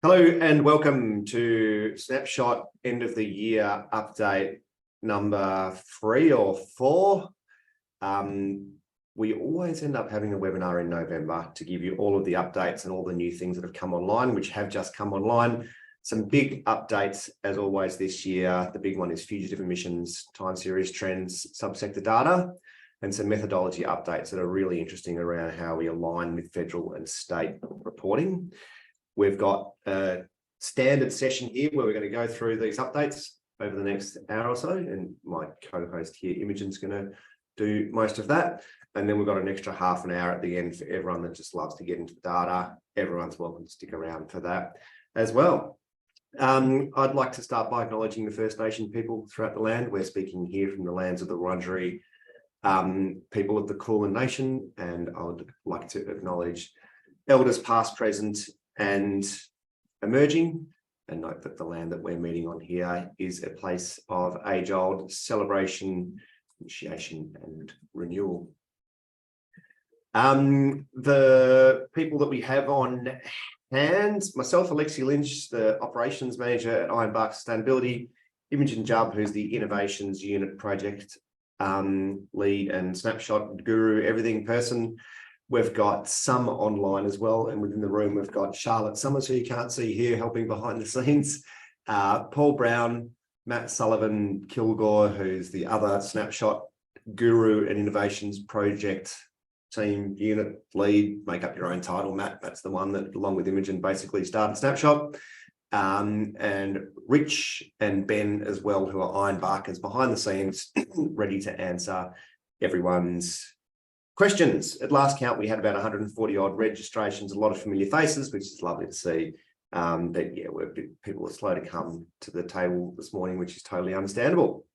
Hello and welcome to Snapshot End of the Year Update number 3 or 4. We always end up having a webinar in November to give you all of the updates and all the new things that have come online, which have just come online. Some big updates as always this year. The big one is fugitive emissions, time series trends, subsector data, and some methodology updates that are really interesting around how we align with federal and state reporting. We've got a standard session here where we're going to go through these updates over the next hour or so, and my co-host here, Imogen's going to do most of that. And then we've got an extra half an hour at the end for everyone that just loves to get into the data. Everyone's welcome to stick around for that as well. I'd like to start by acknowledging the First Nation people throughout the land. We're speaking here from the lands of the Wurundjeri people of the Kulin Nation, and I would like to acknowledge elders past, present, and emerging, and note that the land that we're meeting on here is a place of age-old celebration, initiation, and renewal. The people that we have on hand, myself, Alexi Lynch, the operations manager at Ironbark Sustainability, Imogen Jubb, who's the innovations unit project lead and snapshot guru, everything person. We've got some online as well, and within the room we've got Charlotte Summers, who you can't see here, helping behind the scenes, Paul Brown, Matt Sullivan Kilgore, who's the other snapshot guru and innovations project team unit lead. Make up your own title, Matt. That's the one that, along with Imogen, basically started Snapshot. And Rich and Ben as well, who are Ironbarkers behind the scenes, ready to answer everyone's questions. At last count, we had about 140 odd registrations, a lot of familiar faces, which is lovely to see. But yeah, people are slow to come to the table this morning, which is totally understandable.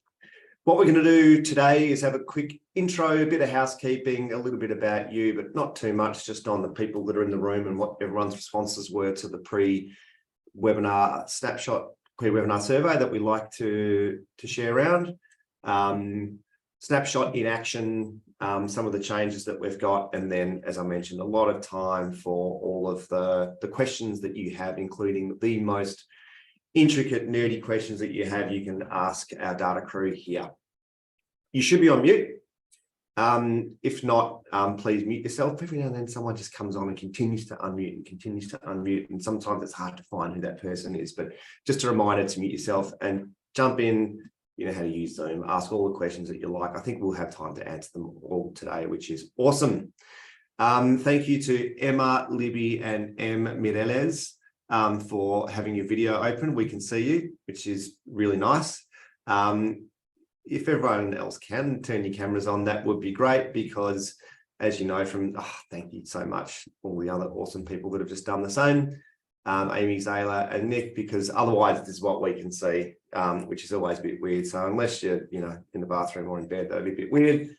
What we're going to do today is have a quick intro, a bit of housekeeping, a little bit about you, but not too much, just on the people that are in the room and what everyone's responses were to the pre-webinar snapshot webinar survey that we like to share around. Snapshot in action, some of the changes that we've got, and then, as I mentioned, a lot of time for all of the questions that you have, including the most intricate, nerdy questions that you have, you can ask our data crew here. You should be on mute. If not, please mute yourself. Every now and then someone just comes on and continues to unmute, and sometimes it's hard to find who that person is, but just a reminder to mute yourself and jump in. You know how to use Zoom, ask all the questions that you like. I think we'll have time to answer them all today, which is awesome. Thank you to Emma, Libby, and M. Mireles for having your video open. We can see you, which is really nice. If everyone else can turn your cameras on, that would be great, because as you know from, thank you so much, all the other awesome people that have just done the same. Amy, Zayla, and Nick, because otherwise this is what we can see, which is always a bit weird. So unless you're, in the bathroom or in bed, that'd be a bit weird.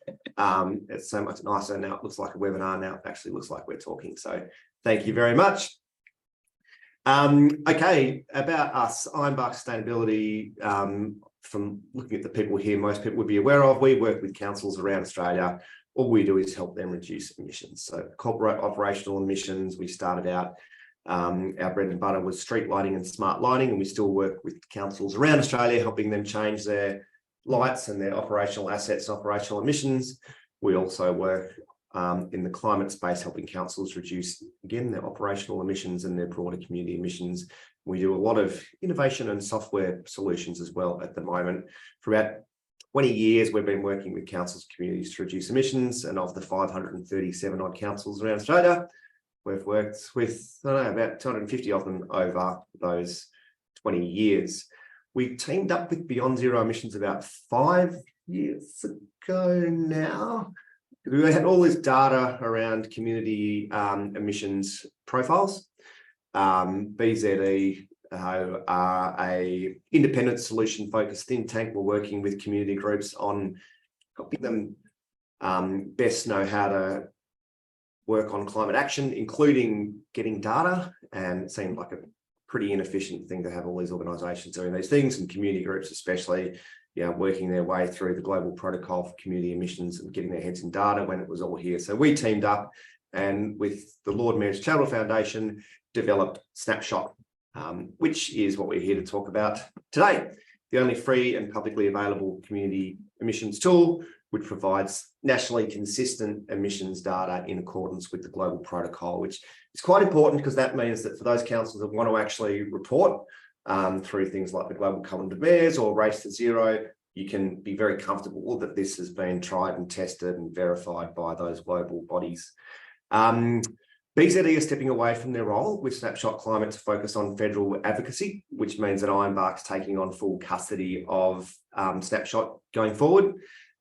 It's so much nicer now. It looks like a webinar now. It actually looks like we're talking. So thank you very much. Okay, about us, Ironbark Sustainability. From looking at the people here, most people would be aware of. We work with councils around Australia. All we do is help them reduce emissions. So corporate operational emissions, we started out. Our bread and butter was street lighting and smart lighting, and we still work with councils around Australia, helping them change their lights and their operational assets and operational emissions. We also work in the climate space, helping councils reduce, again, their operational emissions and their broader community emissions. We do a lot of innovation and software solutions as well at the moment. For about 20 years, we've been working with councils and communities to reduce emissions, and of the 537 odd councils around Australia, we've worked with about 250 of them over those 20 years. We teamed up with Beyond Zero Emissions about 5 years ago now. We had all this data around community emissions profiles. BZE are a independent solution-focused think tank. We're working with community groups on helping them best know how to work on climate action, including getting data, and it seemed like a pretty inefficient thing to have all these organisations doing these things, and community groups especially, working their way through the global protocol for community emissions and getting their heads in data when it was all here. So we teamed up and with the Lord Mayor's Charitable Foundation developed Snapshot which is what we're here to talk about today. The only free and publicly available community emissions tool, which provides nationally consistent emissions data in accordance with the global protocol, which is quite important because that means that for those councils that want to actually report through things like the Global Covenant of Mayors or Race to Zero, you can be very comfortable that this has been tried and tested and verified by those global bodies. BZE is stepping away from their role with Snapshot Climate to focus on federal advocacy, which means that Ironbark's taking on full custody of Snapshot going forward.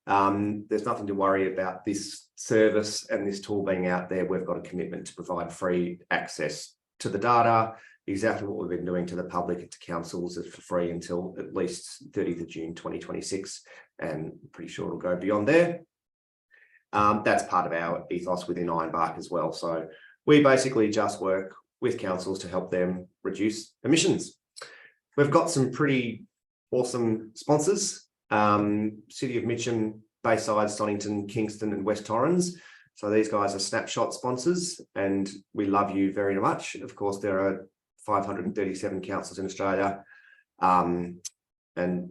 There's nothing to worry about this service and this tool being out there. We've got a commitment to provide free access to the data, exactly what we've been doing to the public and to councils for free until at least 30th of June 2026, and I'm pretty sure it'll go beyond there. That's part of our ethos within Ironbark as well. So we basically just work with councils to help them reduce emissions. We've got some pretty awesome sponsors. City of Mitcham, Bayside, Stonington, Kingston and West Torrens. So these guys are Snapshot sponsors and we love you very much. Of course, there are 537 councils in Australia. And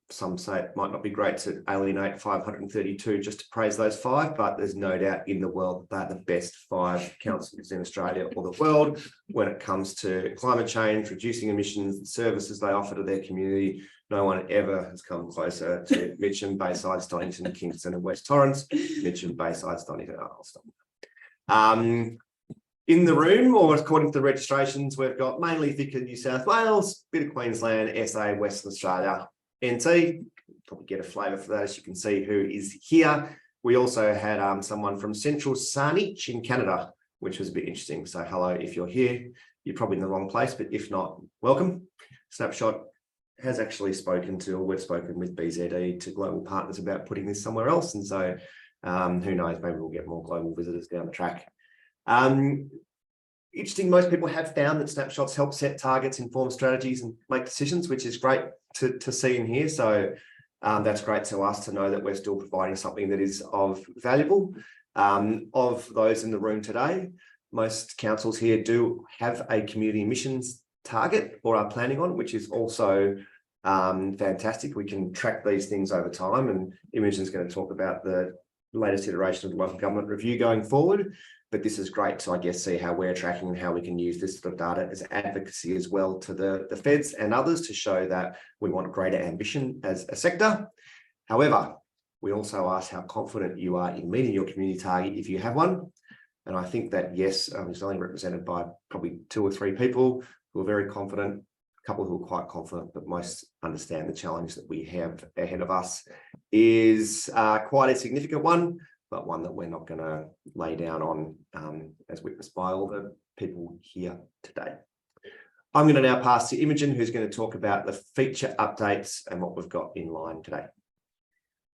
some say it might not be great to alienate 532 just to praise those 5, but there's no doubt in the world that they're the best 5 councils in Australia or the world when it comes to climate change, reducing emissions, the services they offer to their community. No one ever has come closer to Mitcham, Bayside, Stonington, Kingston and West Torrens. Mitcham, Bayside, Stonington, I'll stop. In the room, or according to the registrations, we've got mainly Vicar, New South Wales, bit of Queensland, SA, Western Australia, NT. Probably get a flavour for that as you can see who is here. We also had someone from Central Saanich in Canada, which was a bit interesting. So hello, if you're here, you're probably in the wrong place, but if not, welcome. Snapshot has actually spoken to, or we've spoken with BZE to global partners about putting this somewhere else. And so who knows, maybe we'll get more global visitors down the track. Interesting, most people have found that snapshots help set targets, inform strategies and make decisions, which is great to see in here. So that's great to us to know that we're still providing something that is of valuable. Of those in the room today, most councils here do have a community emissions target or are planning on, which is also fantastic. We can track these things over time, and Imogen is going to talk about the latest iteration of the local government review going forward. But this is great to, I guess, see how we're tracking and how we can use this sort of data as advocacy as well to the feds and others to show that we want greater ambition as a sector. However, we also ask how confident you are in meeting your community target if you have one. And I think that, yes, it's only represented by probably 2 or 3 people who are very confident, a couple who are quite confident, but most understand the challenge that we have ahead of us is quite a significant one, but one that we're not going to lay down on as witnessed by all the people here today. I'm going to now pass to Imogen, who's going to talk about the feature updates and what we've got in line today.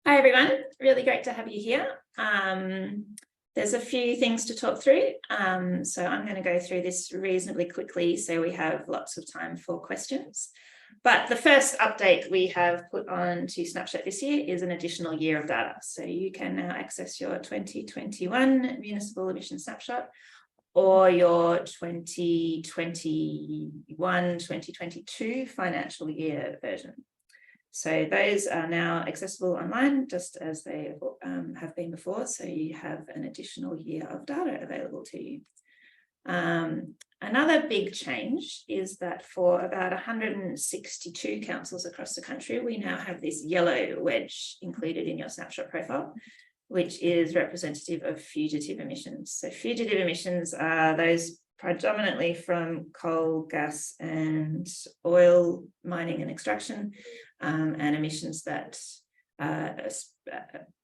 Hi, everyone. Really great to have you here. There's a few things to talk through. So I'm going to go through this reasonably quickly so we have lots of time for questions. But the first update we have put on to Snapshot this year is an additional year of data. So you can now access your 2021 municipal emission snapshot or your 2021-2022 financial year version. So those are now accessible online, just as they have been before. So you have an additional year of data available to you. Another big change is that for about 162 councils across the country, we now have this yellow wedge included in your snapshot profile, which is representative of fugitive emissions. So fugitive emissions are those predominantly from coal, gas and oil mining and extraction, and emissions that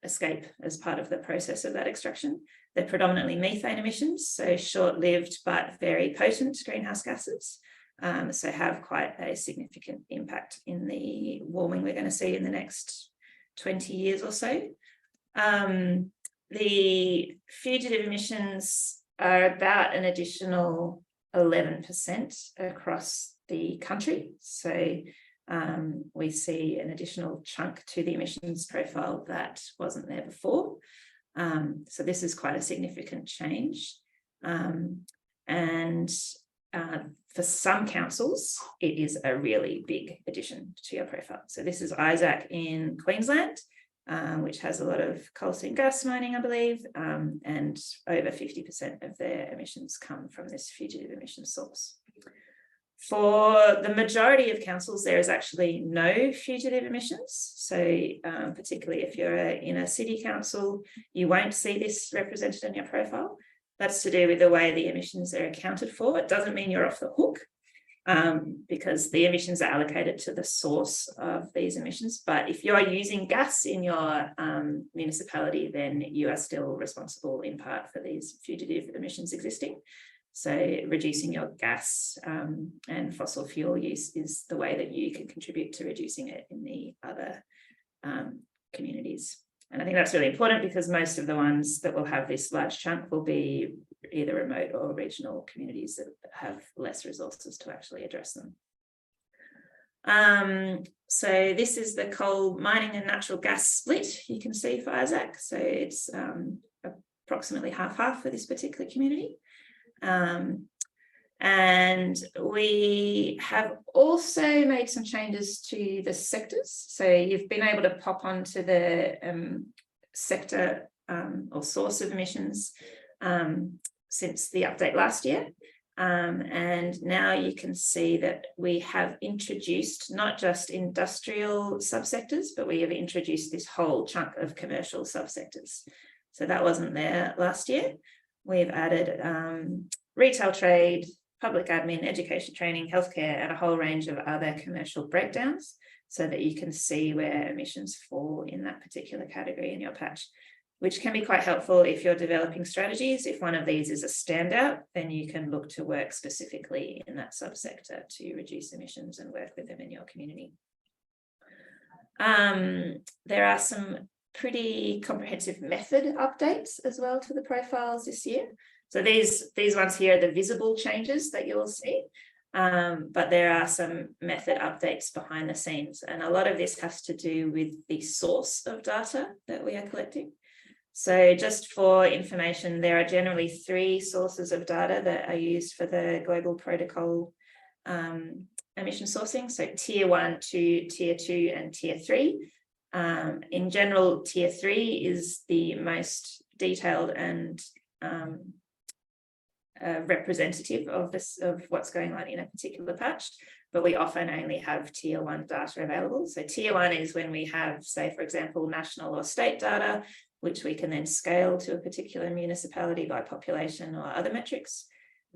escape as part of the process of that extraction. They're predominantly methane emissions, so short-lived but very potent greenhouse gases, so have quite a significant impact in the warming we're going to see in the next 20 years or so. The fugitive emissions are about an additional 11% across the country. So we see an additional chunk to the emissions profile that wasn't there before. So this is quite a significant change. And for some councils, it is a really big addition to your profile. So this is Isaac in Queensland, which has a lot of coal seam gas mining, I believe, and over 50% of their emissions come from this fugitive emission source. For the majority of councils, there is actually no fugitive emissions. So particularly if you're in a city council, you won't see this represented in your profile. That's to do with the way the emissions are accounted for. It doesn't mean you're off the hook, because the emissions are allocated to the source of these emissions. But if you're using gas in your municipality, then you are still responsible in part for these fugitive emissions existing. So reducing your gas and fossil fuel use is the way that you can contribute to reducing it in the other communities. And I think that's really important because most of the ones that will have this large chunk will be either remote or regional communities that have less resources to actually address them. So this is the coal mining and natural gas split you can see for Isaac. So it's approximately 50-50 for this particular community. And we have also made some changes to the sectors. So you've been able to pop onto the sector or source of emissions since the update last year. And now you can see that we have introduced not just industrial subsectors, but we have introduced this whole chunk of commercial subsectors. So that wasn't there last year. We've added retail trade, public admin, education training, healthcare, and a whole range of other commercial breakdowns so that you can see where emissions fall in that particular category in your patch, which can be quite helpful if you're developing strategies. If one of these is a standout, then you can look to work specifically in that subsector to reduce emissions and work with them in your community. There are some pretty comprehensive method updates as well to the profiles this year. So these ones here are the visible changes that you'll see, but there are some method updates behind the scenes. And a lot of this has to do with the source of data that we are collecting. So just for information, there are generally 3 sources of data that are used for the global protocol emission sourcing. So tier 1, 2, tier 2, and tier 3. In general, tier 3 is the most detailed and representative of what's going on in a particular patch, but we often only have tier 1 data available. So tier 1 is when we have, say, for example, national or state data, which we can then scale to a particular municipality by population or other metrics.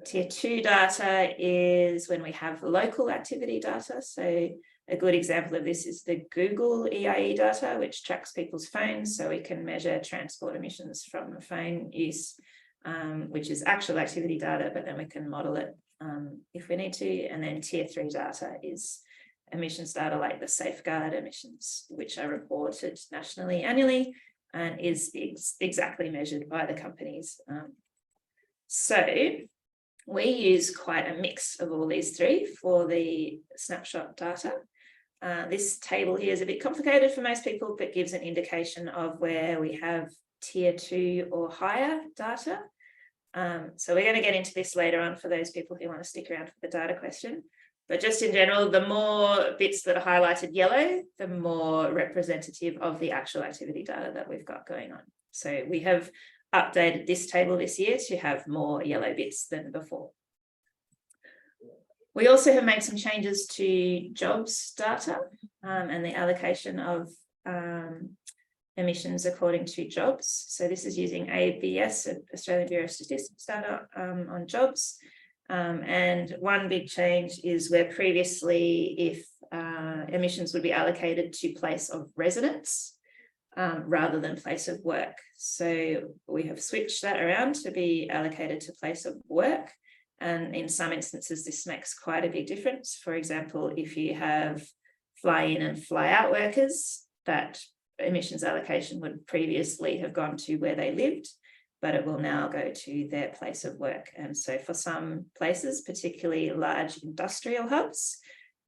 Tier 2 data is when we have local activity data. So a good example of this is the Google EIE data, which tracks people's phones. So we can measure transport emissions from phone use, which is actual activity data, but then we can model it if we need to. And then tier 3 data is emissions data like the safeguard emissions, which are reported nationally annually and is exactly measured by the companies. So we use quite a mix of all these 3 for the snapshot data. This table here is a bit complicated for most people, but gives an indication of where we have tier 2 or higher data. So we're going to get into this later on for those people who want to stick around for the data question. But just in general, the more bits that are highlighted yellow, the more representative of the actual activity data that we've got going on. So we have updated this table this year to have more yellow bits than before. We also have made some changes to jobs data and the allocation of emissions according to jobs. So this is using ABS, Australian Bureau of Statistics data on jobs. And one big change is where previously if emissions would be allocated to place of residence rather than place of work. So we have switched that around to be allocated to place of work. And in some instances, this makes quite a big difference. For example, if you have fly in and fly out workers, that emissions allocation would previously have gone to where they lived, but it will now go to their place of work. And so for some places, particularly large industrial hubs,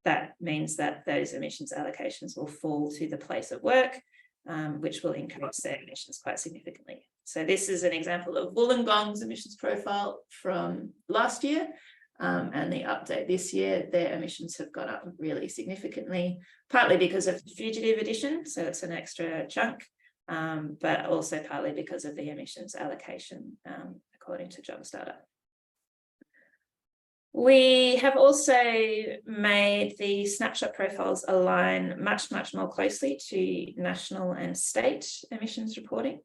that means that those emissions allocations will fall to the place of work, which will increase their emissions quite significantly. So this is an example of Wollongong's emissions profile from last year. and the update this year, their emissions have gone up really significantly, partly because of the Fugitive edition, so it's an extra chunk, but also partly because of the emissions allocation, according to jobs data. We have also made the snapshot profiles align much more closely to national and state emissions reporting.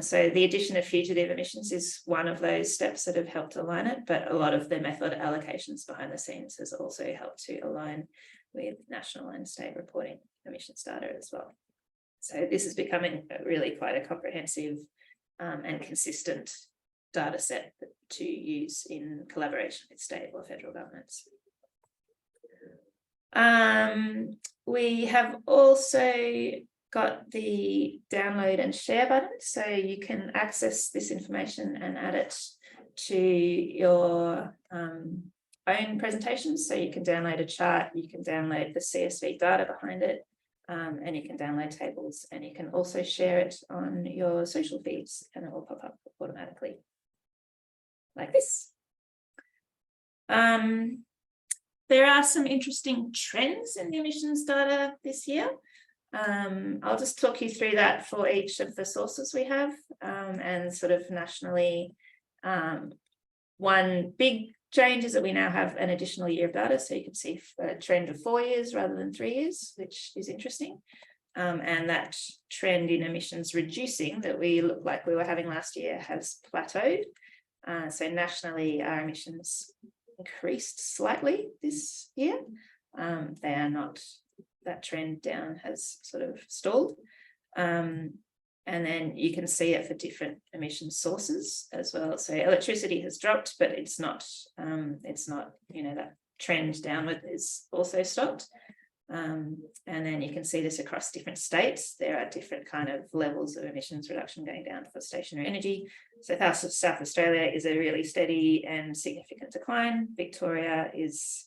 So the addition of fugitive emissions is one of those steps that have helped align it, but a lot of the method allocations behind the scenes has also helped to align with national and state reporting emissions data as well. So this is becoming really quite a comprehensive and consistent data set to use in collaboration with state or federal governments. We have also got the download and share button, so you can access this information and add it to your own presentations. So you can download a chart, you can download the CSV data behind it, and you can download tables, and you can also share it on your social feeds and it will pop up automatically like this. There are some interesting trends in the emissions data this year. I'll just talk you through that for each of the sources we have, and sort of nationally. One big change is that we now have an additional year of data, so you can see a trend of 4 years rather than 3 years, which is interesting. And that trend in emissions reducing that we looked like we were having last year has plateaued. So nationally, our emissions increased slightly this year. They are not, that trend down has sort of stalled. And then you can see it for different emission sources as well. So electricity has dropped, but it's not, you know, that trend downward is also stopped. And then you can see this across different states. There are different kind of levels of emissions reduction going down for stationary energy. So South Australia is a really steady and significant decline. Victoria is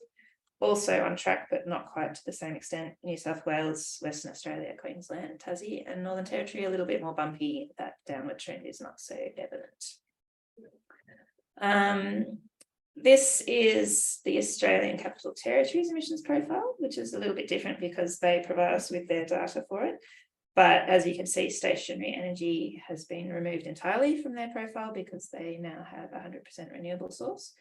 also on track, but not quite to the same extent. New South Wales, Western Australia, Queensland, Tassie, and Northern Territory a little bit more bumpy. That downward trend is not so evident. This is the Australian Capital Territories emissions profile, which is a little bit different because they provide us with their data for it. But as you can see, stationary energy has been removed entirely from their profile because they now have 100% renewable source.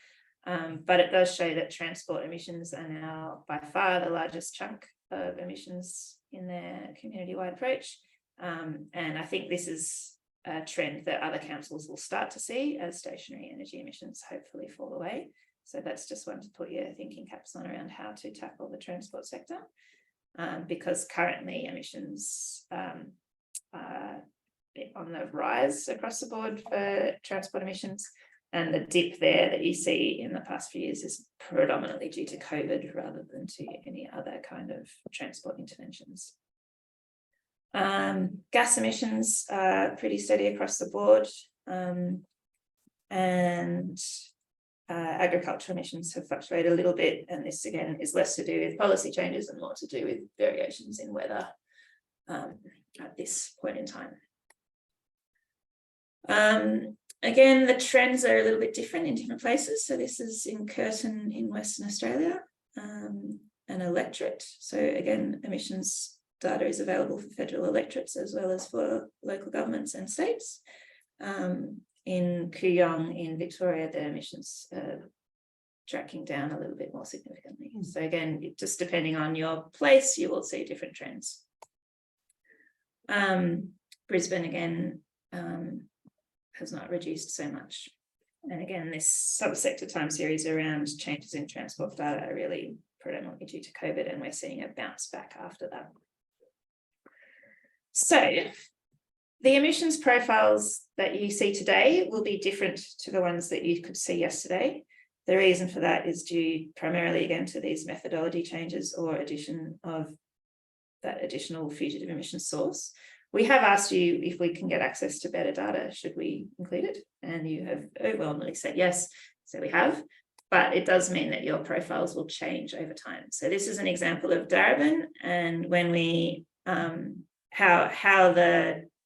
But it does show that transport emissions are now by far the largest chunk of emissions in their community-wide approach. And I think this is a trend that other councils will start to see as stationary energy emissions hopefully fall away. So that's just one to put your thinking caps on around how to tackle the transport sector, because currently emissions are on the rise across the board for transport emissions. And the dip there that you see in the past few years is predominantly due to COVID rather than to any other kind of transport interventions. Gas emissions are pretty steady across the board, and agricultural emissions have fluctuated a little bit, and this again is less to do with policy changes and more to do with variations in weather at this point in time. Again, the trends are a little bit different in different places. So this is in Curtin in Western Australia, an electorate. So again, emissions data is available for federal electorates as well as for local governments and states. In Kooyong in Victoria, the emissions are tracking down a little bit more significantly. So again, just depending on your place, you will see different trends. Brisbane again has not reduced so much. And again, this subsector time series around changes in transport data are really predominantly due to COVID, and we're seeing a bounce back after that. So the emissions profiles that you see today will be different to the ones that you could see yesterday. The reason for that is due primarily again to these methodology changes or addition of that additional fugitive emission source. We have asked you if we can get access to better data, should we include it? And you have overwhelmingly said yes, so we have, but it does mean that your profiles will change over time. So this is an example of Darebin, and when we,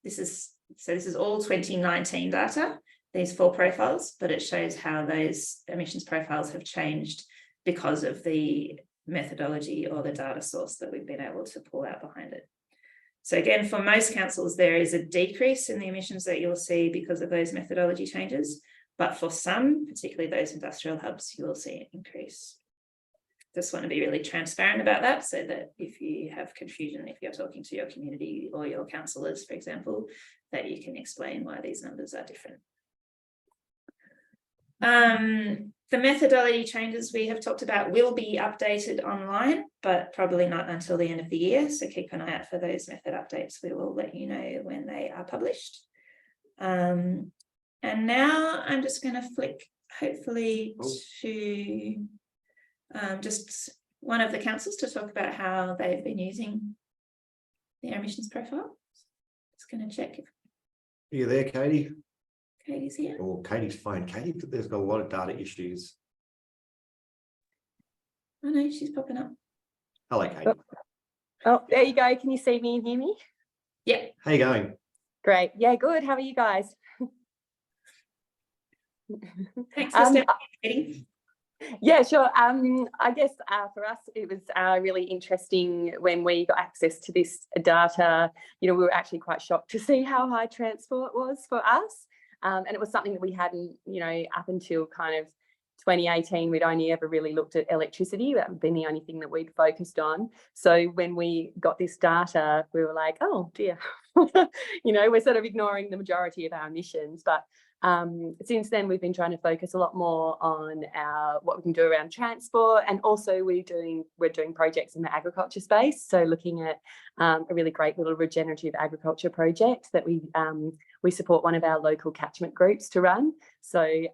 this is all 2019 data, these 4 profiles, but it shows how those emissions profiles have changed because of the methodology or the data source that we've been able to pull out behind it. So again, for most councils, there is a decrease in the emissions that you'll see because of those methodology changes, but for some, particularly those industrial hubs, you will see an increase. Just want to be really transparent about that, so that if you have confusion, if you're talking to your community or your councillors, for example, that you can explain why these numbers are different. The methodology changes we have talked about will be updated online, but probably not until the end of the year. So keep an eye out for those method updates. We will let you know when they are published. And now I'm just going to flick, hopefully, to just one of the councils to talk about how they've been using their emissions profile. Just going to check if You're there, Katie. Katie's here. Or Katie's fine. Katie, there's got a lot of data issues. Oh no, she's popping up. Hello, Katie. Oh, there you go. Can you see me and hear me? Yeah. How you going? Great. Yeah, good. How are you guys? Thanks for stepping in, Katie. Yeah, sure. I guess for us, it was really interesting when we got access to this data. You know, we were actually quite shocked to see how high transport was for us. And it was something that we hadn't, you know, up until kind of 2018, we'd only ever really looked at electricity. That had been the only thing that we'd focused on. So when we got this data, we were like, oh dear, you know, we're sort of ignoring the majority of our emissions. But since then, we've been trying to focus a lot more on what we can do around transport, and also we're doing projects in the agriculture space. So looking at a really great little regenerative agriculture project that we support one of our local catchment groups to run. So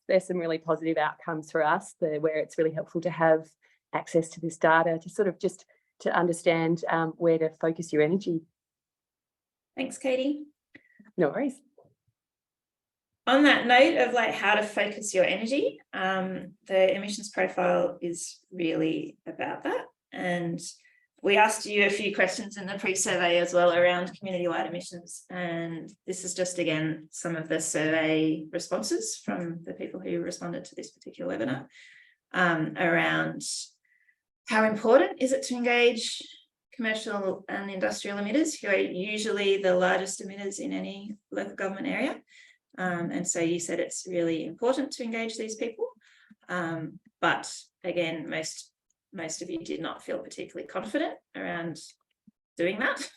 there's some really positive outcomes for us where it's really helpful to have access to this data to sort of just to understand where to focus your energy. Thanks, Katie. No worries. On that note of like how to focus your energy, the emissions profile is really about that. And we asked you a few questions in the pre-survey as well around community-wide emissions. And this is just, again, some of the survey responses from the people who responded to this particular webinar around how important is it to engage commercial and industrial emitters, who are usually the largest emitters in any local government area. And so you said it's really important to engage these people. But again, most of you did not feel particularly confident around doing that.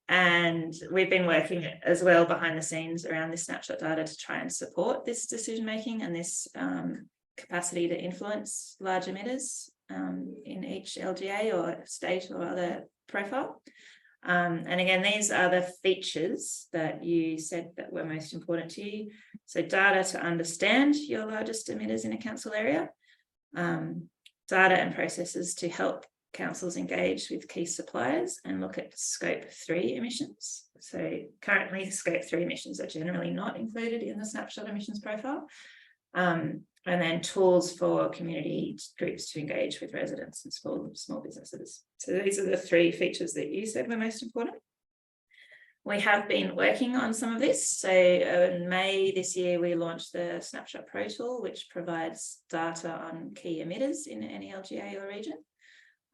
And we've been working as well behind the scenes around this snapshot data to try and support this decision making and this capacity to influence large emitters in each LGA or state or other profile. And again, these are the features that you said that were most important to you. So data to understand your largest emitters in a council area, data and processes to help councils engage with key suppliers and look at scope 3 emissions. So currently scope 3 emissions are generally not included in the snapshot emissions profile. And then tools for community groups to engage with residents and small businesses. So these are the 3 features that you said were most important. We have been working on some of this. So in May this year, we launched the Snapshot Pro tool, which provides data on key emitters in any LGA or region.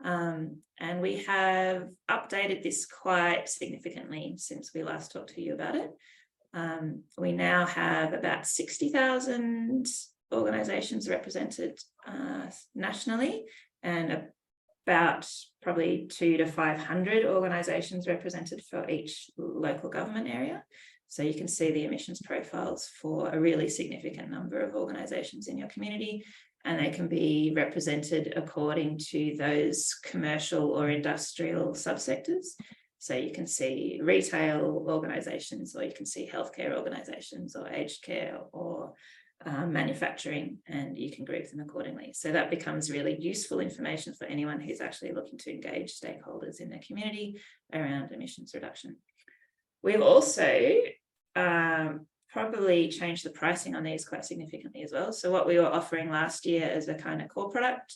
And we have updated this quite significantly since we last talked to you about it. We now have about 60,000 organisations represented nationally, and about probably 200 to 500 organisations represented for each local government area. So you can see the emissions profiles for a really significant number of organisations in your community, and they can be represented according to those commercial or industrial subsectors. So you can see retail organisations, or you can see healthcare organisations, or aged care, or manufacturing, and you can group them accordingly. So that becomes really useful information for anyone who's actually looking to engage stakeholders in their community around emissions reduction. We've also probably changed the pricing on these quite significantly as well. So what we were offering last year as a kind of core product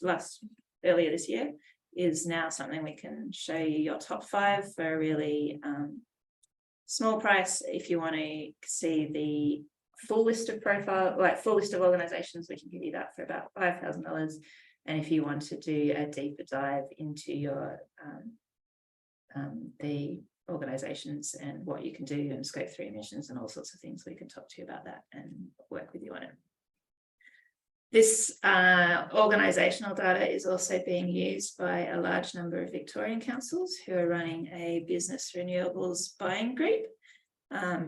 earlier this year is now something we can show you your top 5 for a really small price. If you want to see the full list of full list of organisations, we can give you that for about $5,000. And if you want to do a deeper dive into your the organisations and what you can do and scope 3 emissions and all sorts of things, we can talk to you about that and work with you on it. This organisational data is also being used by a large number of Victorian councils who are running a business renewables buying group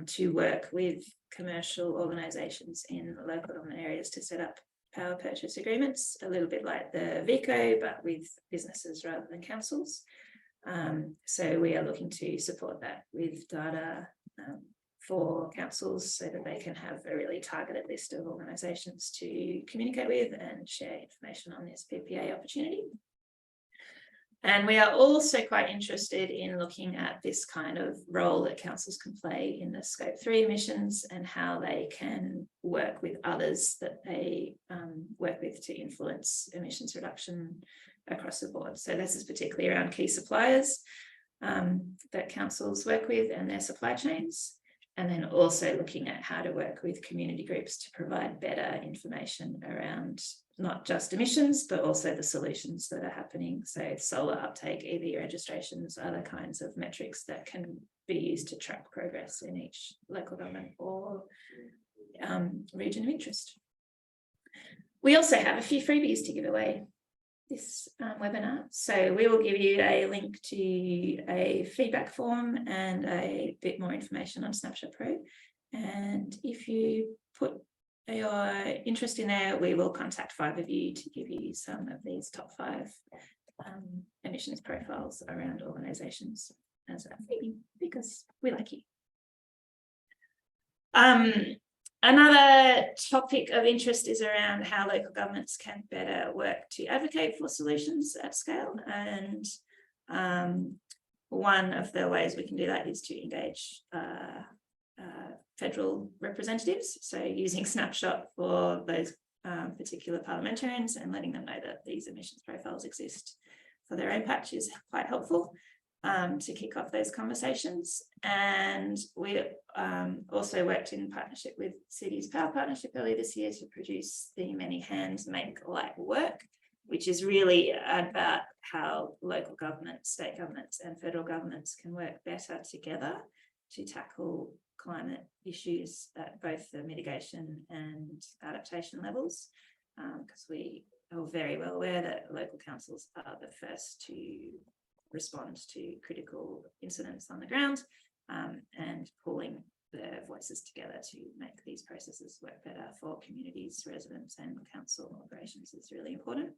to work with commercial organisations in local government areas to set up power purchase agreements, a little bit like the VICO, but with businesses rather than councils. So we are looking to support that with data for councils so that they can have a really targeted list of organisations to communicate with and share information on this PPA opportunity. And we are also quite interested in looking at this kind of role that councils can play in the scope 3 emissions and how they can work with others that they work with to influence emissions reduction across the board. So this is particularly around key suppliers that councils work with and their supply chains. And then also looking at how to work with community groups to provide better information around not just emissions, but also the solutions that are happening. So solar uptake, EV registrations, other kinds of metrics that can be used to track progress in each local government or region of interest. We also have a few freebies to give away this webinar. So we will give you a link to a feedback form and a bit more information on Snapshot Pro. And if you put your interest in there, we will contact 5 of you to give you some of these top 5 emissions profiles around organisations as a freebie, because we like you. Another topic of interest is around how local governments can better work to advocate for solutions at scale. And one of the ways we can do that is to engage federal representatives. So using Snapshot for those particular parliamentarians and letting them know that these emissions profiles exist for their own patch is quite helpful to kick off those conversations. And we also worked in partnership with Cities Power Partnership earlier this year to produce the Many Hands Make Light Work, which is really about how local governments, state governments and federal governments can work better together to tackle climate issues at both the mitigation and adaptation levels, because we are very well aware that local councils are the first to respond to critical incidents on the ground, and pulling their voices together to make these processes work better for communities, residents and council operations is really important.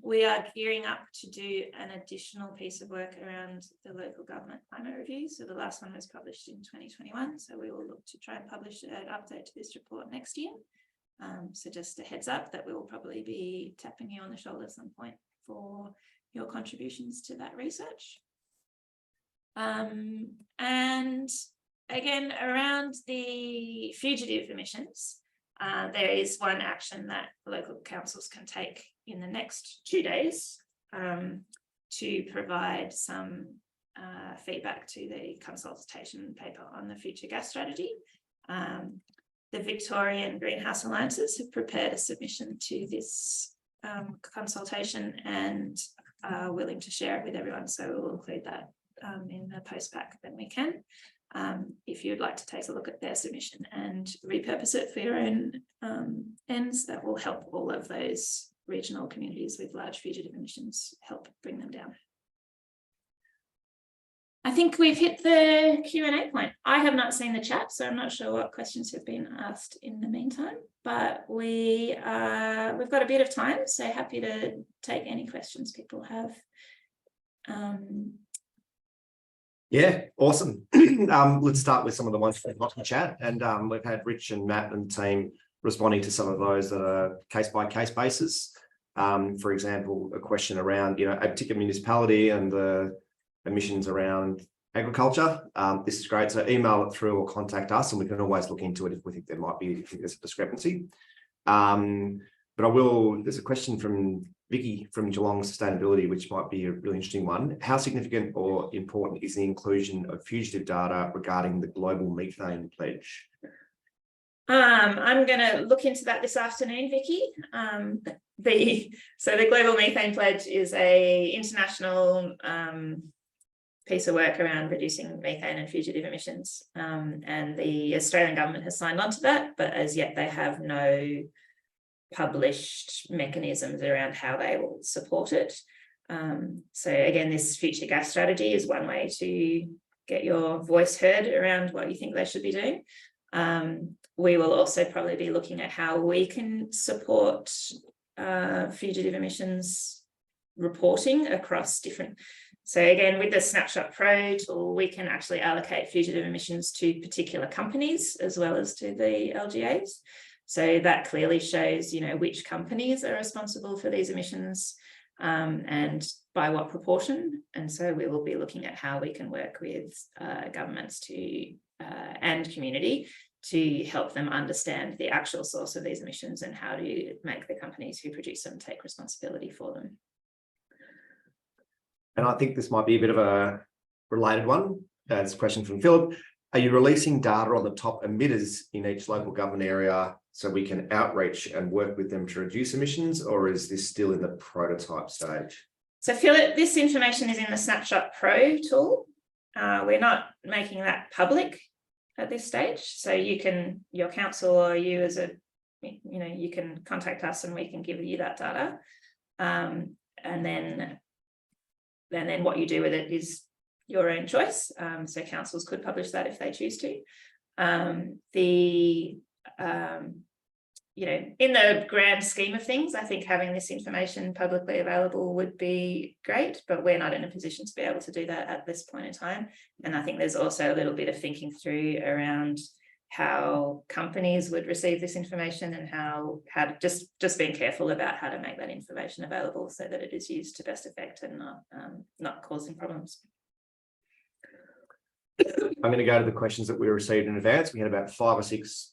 We are gearing up to do an additional piece of work around the local government climate review. So the last one was published in 2021. So we will look to try and publish an update to this report next year. So just a heads up that we will probably be tapping you on the shoulder at some point for your contributions to that research. And again, around the fugitive emissions, there is one action that local councils can take in the next 2 days to provide some feedback to the consultation paper on the future gas strategy. The Victorian Greenhouse Alliances have prepared a submission to this consultation and are willing to share it with everyone. So we'll include that in the post pack when we can. If you'd like to take a look at their submission and repurpose it for your own ends, that will help all of those regional communities with large fugitive emissions, help bring them down. I think we've hit the Q&A point. I have not seen the chat, so I'm not sure what questions have been asked in the meantime, but we've got a bit of time, so happy to take any questions people have. Yeah, awesome. Let's start with some of the ones from the chat, and we've had Rich and Matt and team responding to some of those that are case-by-case basis. For example, a question around, a particular municipality and the emissions around agriculture. This is great. So email it through or contact us, and we can always look into it if we think there's a discrepancy. But there's a question from Vicky from Geelong Sustainability, which might be a really interesting one. How significant or important is the inclusion of fugitive data regarding the global methane pledge? I'm going to look into that this afternoon, Vicky. So the Global Methane Pledge is a international piece of work around reducing methane and fugitive emissions. And the Australian government has signed on to that, but as yet they have no published mechanisms around how they will support it. So again, this future gas strategy is one way to get your voice heard around what you think they should be doing. We will also probably be looking at how we can support fugitive emissions reporting across different. So again, with the Snapshot Pro tool, we can actually allocate fugitive emissions to particular companies as well as to the LGAs. So that clearly shows, which companies are responsible for these emissions and by what proportion. And so we will be looking at how we can work with governments and community to help them understand the actual source of these emissions and how to make the companies who produce them take responsibility for them. And I think this might be a bit of a related one. It's a question from Philip. Are you releasing data on the top emitters in each local government area so we can outreach and work with them to reduce emissions, or is this still in the prototype stage? So Philip, this information is in the Snapshot Pro tool. We're not making that public at this stage. So your council or you as you can contact us and we can give you that data. And then what you do with it is your own choice. So councils could publish that if they choose to. In the grand scheme of things, I think having this information publicly available would be great, but we're not in a position to be able to do that at this point in time. And I think there's also a little bit of thinking through around how companies would receive this information and how to just being careful about how to make that information available so that it is used to best effect and not causing problems. I'm going to go to the questions that we received in advance. We had about 5 or 6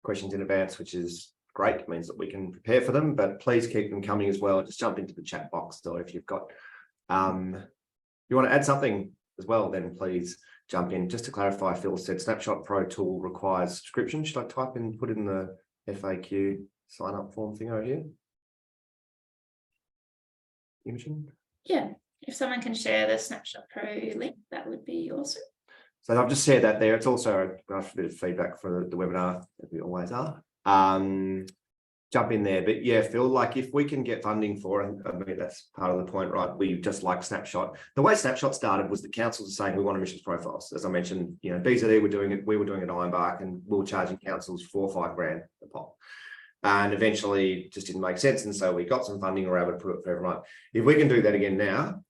questions in advance, which is great. It means that we can prepare for them, but please keep them coming as well. Just jump into the chat box. So if you've got, you want to add something as well, then please jump in. Just to clarify, Phil said Snapshot Pro tool requires subscription. Should I type in, put in the FAQ sign up form thing over here? Imogen? Yeah, if someone can share the Snapshot Pro link, that would be awesome. So I've just shared that there. It's also a bit of feedback for the webinar, as we always are. Jump in there. But yeah, Phil, like if we can get funding for it, I mean, that's part of the point, right? We just like Snapshot. The way Snapshot started was the councils are saying we want emissions profiles. As I mentioned, BZE were doing it, we were doing it at Ironbark, and we were charging councils $4 or $5 grand a pop. And eventually it just didn't make sense. And so we got some funding, we were able to put it for everyone. If we can do that again now,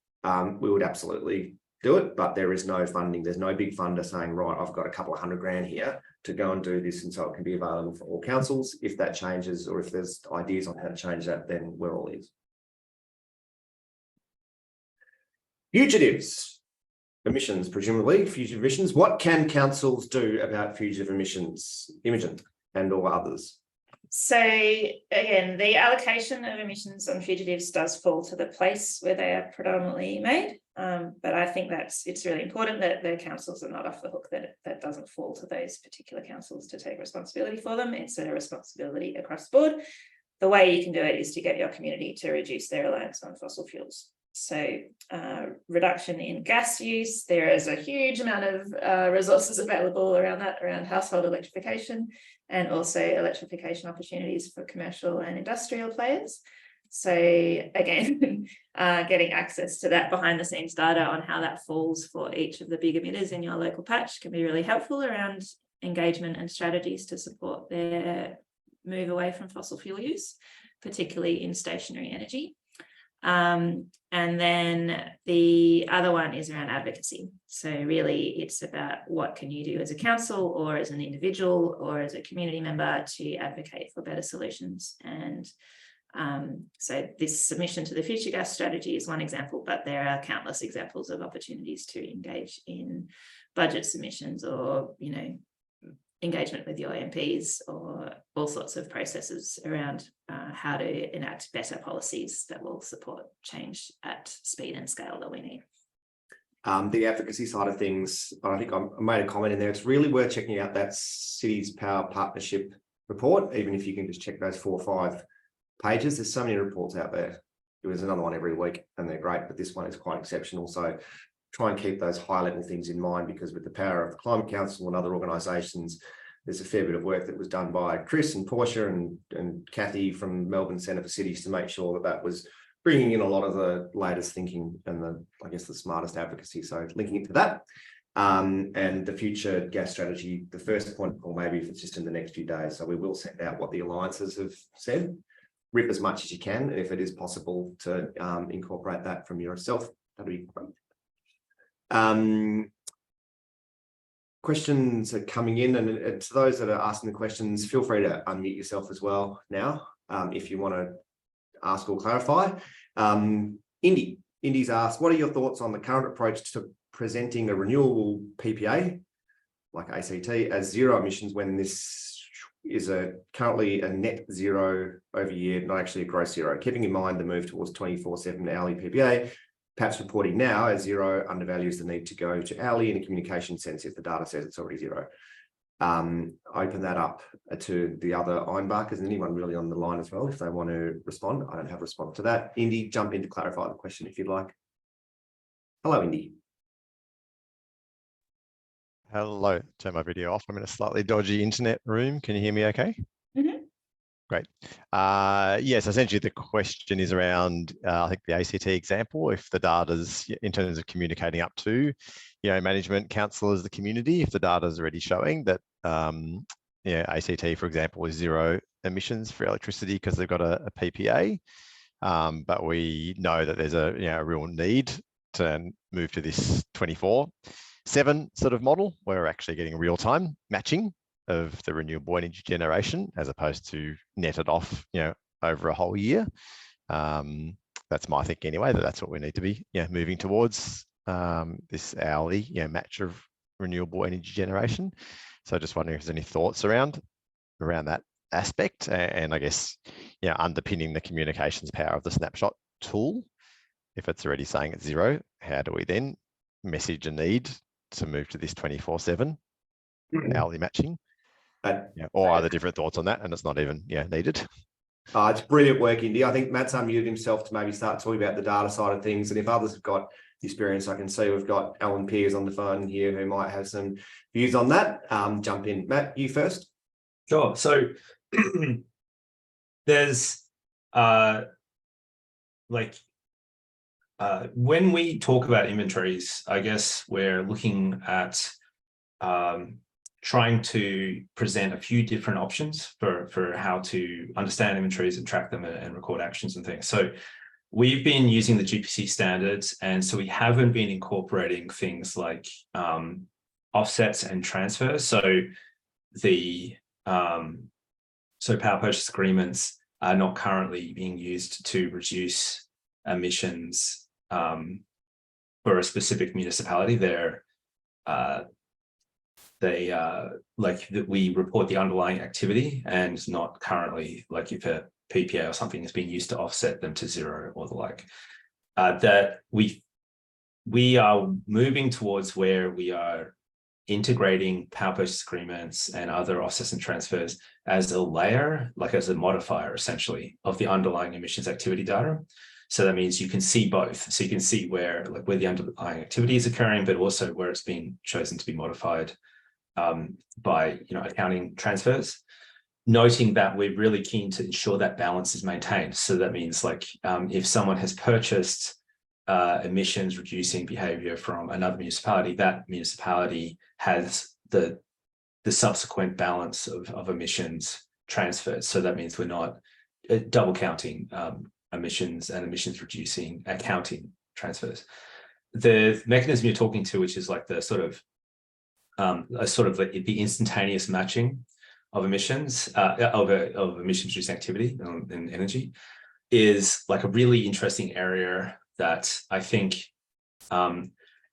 we would absolutely do it, but there is no funding. There's no big funder saying, right, I've got a couple of $100 grand here to go and do this. And so it can be available for all councils. If that changes, or if there's ideas on how to change that, then we're all ears. Fugitives, emissions, presumably fugitive emissions. What can councils do about fugitive emissions, Imogen, and or others? So again, the allocation of emissions on fugitives does fall to the place where they are predominantly made. But I think it's really important that the councils are not off the hook, that doesn't fall to those particular councils to take responsibility for them. It's a responsibility across the board. The way you can do it is to get your community to reduce their reliance on fossil fuels. So reduction in gas use, there is a huge amount of resources available around that, around household electrification, and also electrification opportunities for commercial and industrial players. So again, getting access to that behind the scenes data on how that falls for each of the big emitters in your local patch can be really helpful around engagement and strategies to support their move away from fossil fuel use, particularly in stationary energy. And then the other one is around advocacy. So really it's about what can you do as a council or as an individual or as a community member to advocate for better solutions. And so this submission to the future gas strategy is one example, but there are countless examples of opportunities to engage in budget submissions or, engagement with your MPs or all sorts of processes around how to enact better policies that will support change at speed and scale that we need. The advocacy side of things, I think I made a comment in there. It's really worth checking out that Cities Power Partnership report, even if you can just check those 4 or 5 pages. There's so many reports out there. There's another one every week and they're great, but this one is quite exceptional. So try and keep those high level things in mind, because with the power of the Climate Council and other organisations, there's a fair bit of work that was done by Chris and Portia and Kathy from Melbourne Centre for Cities to make sure that that was bringing in a lot of the latest thinking and I guess the smartest advocacy. So linking it to that and the future gas strategy, the first point, or maybe if it's just in the next few days. So we will send out what the alliances have said, rip as much as you can. And if it is possible to incorporate that from yourself, that'd be great. Questions are coming in, and to those that are asking the questions, feel free to unmute yourself as well now if you want to ask or clarify. Indy's asked, what are your thoughts on the current approach to presenting a renewable PPA like ACT as zero emissions when this is currently a net zero over year, not actually a gross zero, keeping in mind the move towards 24/7 hourly PPA? Perhaps reporting now as zero undervalues the need to go to hourly in a communication sense if the data says it's already zero. Open that up to the other ironbarkers and anyone really on the line as well if they want to respond. I don't have a response to that. Indy, jump in to clarify the question if you'd like. Hello, Indy. Hello, turn my video off. I'm in a slightly dodgy internet room. Can you hear me okay? Mm-hmm. Great. Yes, essentially the question is around, I think the ACT example, if the data's in terms of communicating up to, management, councillors, the community, if the data is already showing that, ACT, for example, is zero emissions for electricity because they've got a PPA, but we know that there's a real need to move to this 24/7 sort of model where we're actually getting real-time matching of the renewable energy generation as opposed to netted off, over a whole year. That's my thinking anyway, that's what we need to be moving towards, this hourly match of renewable energy generation. So just wondering if there's any thoughts around that aspect, and I guess underpinning the communications power of the Snapshot tool. If it's already saying it's zero, how do we then message a need to move to this 24/7 hourly matching? Or are there different thoughts on that and it's not even needed? It's brilliant work, Indy. I think Matt's unmuted himself to maybe start talking about the data side of things. And if others have got experience, I can see we've got Alan Pears on the phone here who might have some views on that. Jump in. Matt, you first. Sure. So there's when we talk about inventories, I guess we're looking at trying to present a few different options for how to understand inventories and track them and record actions and things. So we've been using the GPC standards, and so we haven't been incorporating things like offsets and transfers. So the power purchase agreements are not currently being used to reduce emissions for a specific municipality. We report the underlying activity, and not currently, like if a PPA or something is being used to offset them to zero or the like. That we are moving towards where we are integrating power purchase agreements and other offsets and transfers as a layer, like as a modifier essentially of the underlying emissions activity data. So that means you can see both. So you can see where the underlying activity is occurring, but also where it's being chosen to be modified by accounting transfers. Noting that we're really keen to ensure that balance is maintained. So that means if someone has purchased emissions reducing behavior from another municipality, that municipality has the subsequent balance of emissions transfers. So that means we're not double counting emissions and emissions reducing accounting transfers. The mechanism you're talking to, which is like the the instantaneous matching of emissions of emissions reducing activity and energy, is like a really interesting area that I think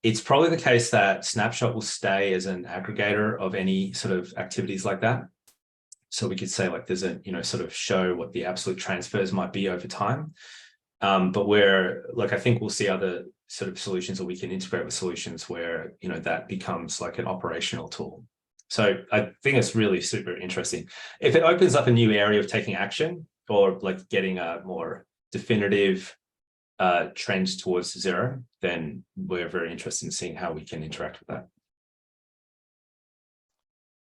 it's probably the case that Snapshot will stay as an aggregator of any sort of activities like that. So we could say like there's a, sort of show what the absolute transfers might be over time. But where, like, I think we'll see other sort of solutions, or we can integrate with solutions where, that becomes like an operational tool. So I think it's really super interesting. If it opens up a new area of taking action, or like getting a more definitive trend towards zero, then we're very interested in seeing how we can interact with that.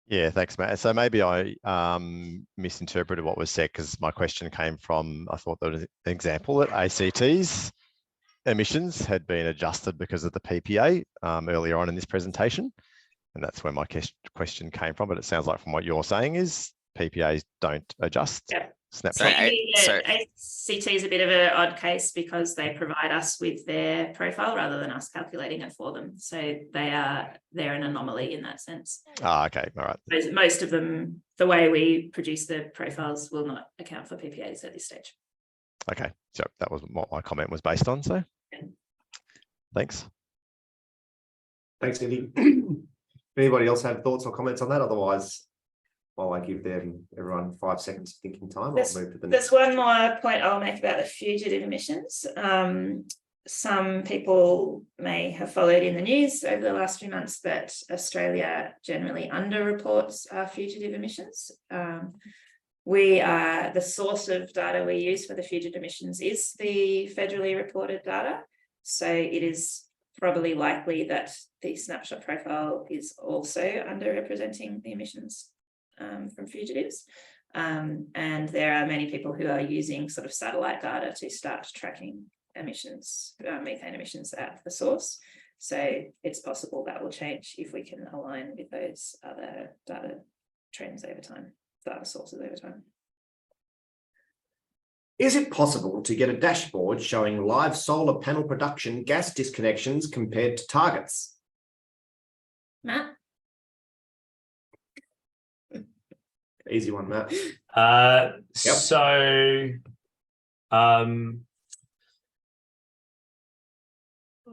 Yeah, thanks, Matt. So maybe I misinterpreted what was said, because my question came from, I thought there was an example that ACT's emissions had been adjusted because of the PPA earlier on in this presentation. And that's where my question came from. But it sounds like from what you're saying is PPAs don't adjust. Yeah. Snapshot. ACT is a bit of an odd case because they provide us with their profile rather than us calculating it for them. So they're an anomaly in that sense. Ah, okay, all right. Most of them, the way we produce the profiles, will not account for PPAs at this stage. Okay, so that was what my comment was based on. So, thanks. Thanks, Andy. Anybody else have thoughts or comments on that? Otherwise, while I give everyone 5 seconds of thinking time, I'll move to the next. There's one more point I'll make about the fugitive emissions. Some people may have followed in the news over the last few months that Australia generally underreports our fugitive emissions. The source of data we use for the fugitive emissions is the federally reported data. So it is probably likely that the snapshot profile is also underrepresenting the emissions from fugitives. And there are many people who are using sort of satellite data to start tracking emissions, methane emissions at the source. So it's possible that will change if we can align with those other data trends over time, data sources over time. Is it possible to get a dashboard showing live solar panel production gas disconnections compared to targets? Matt? Easy one, Matt. So,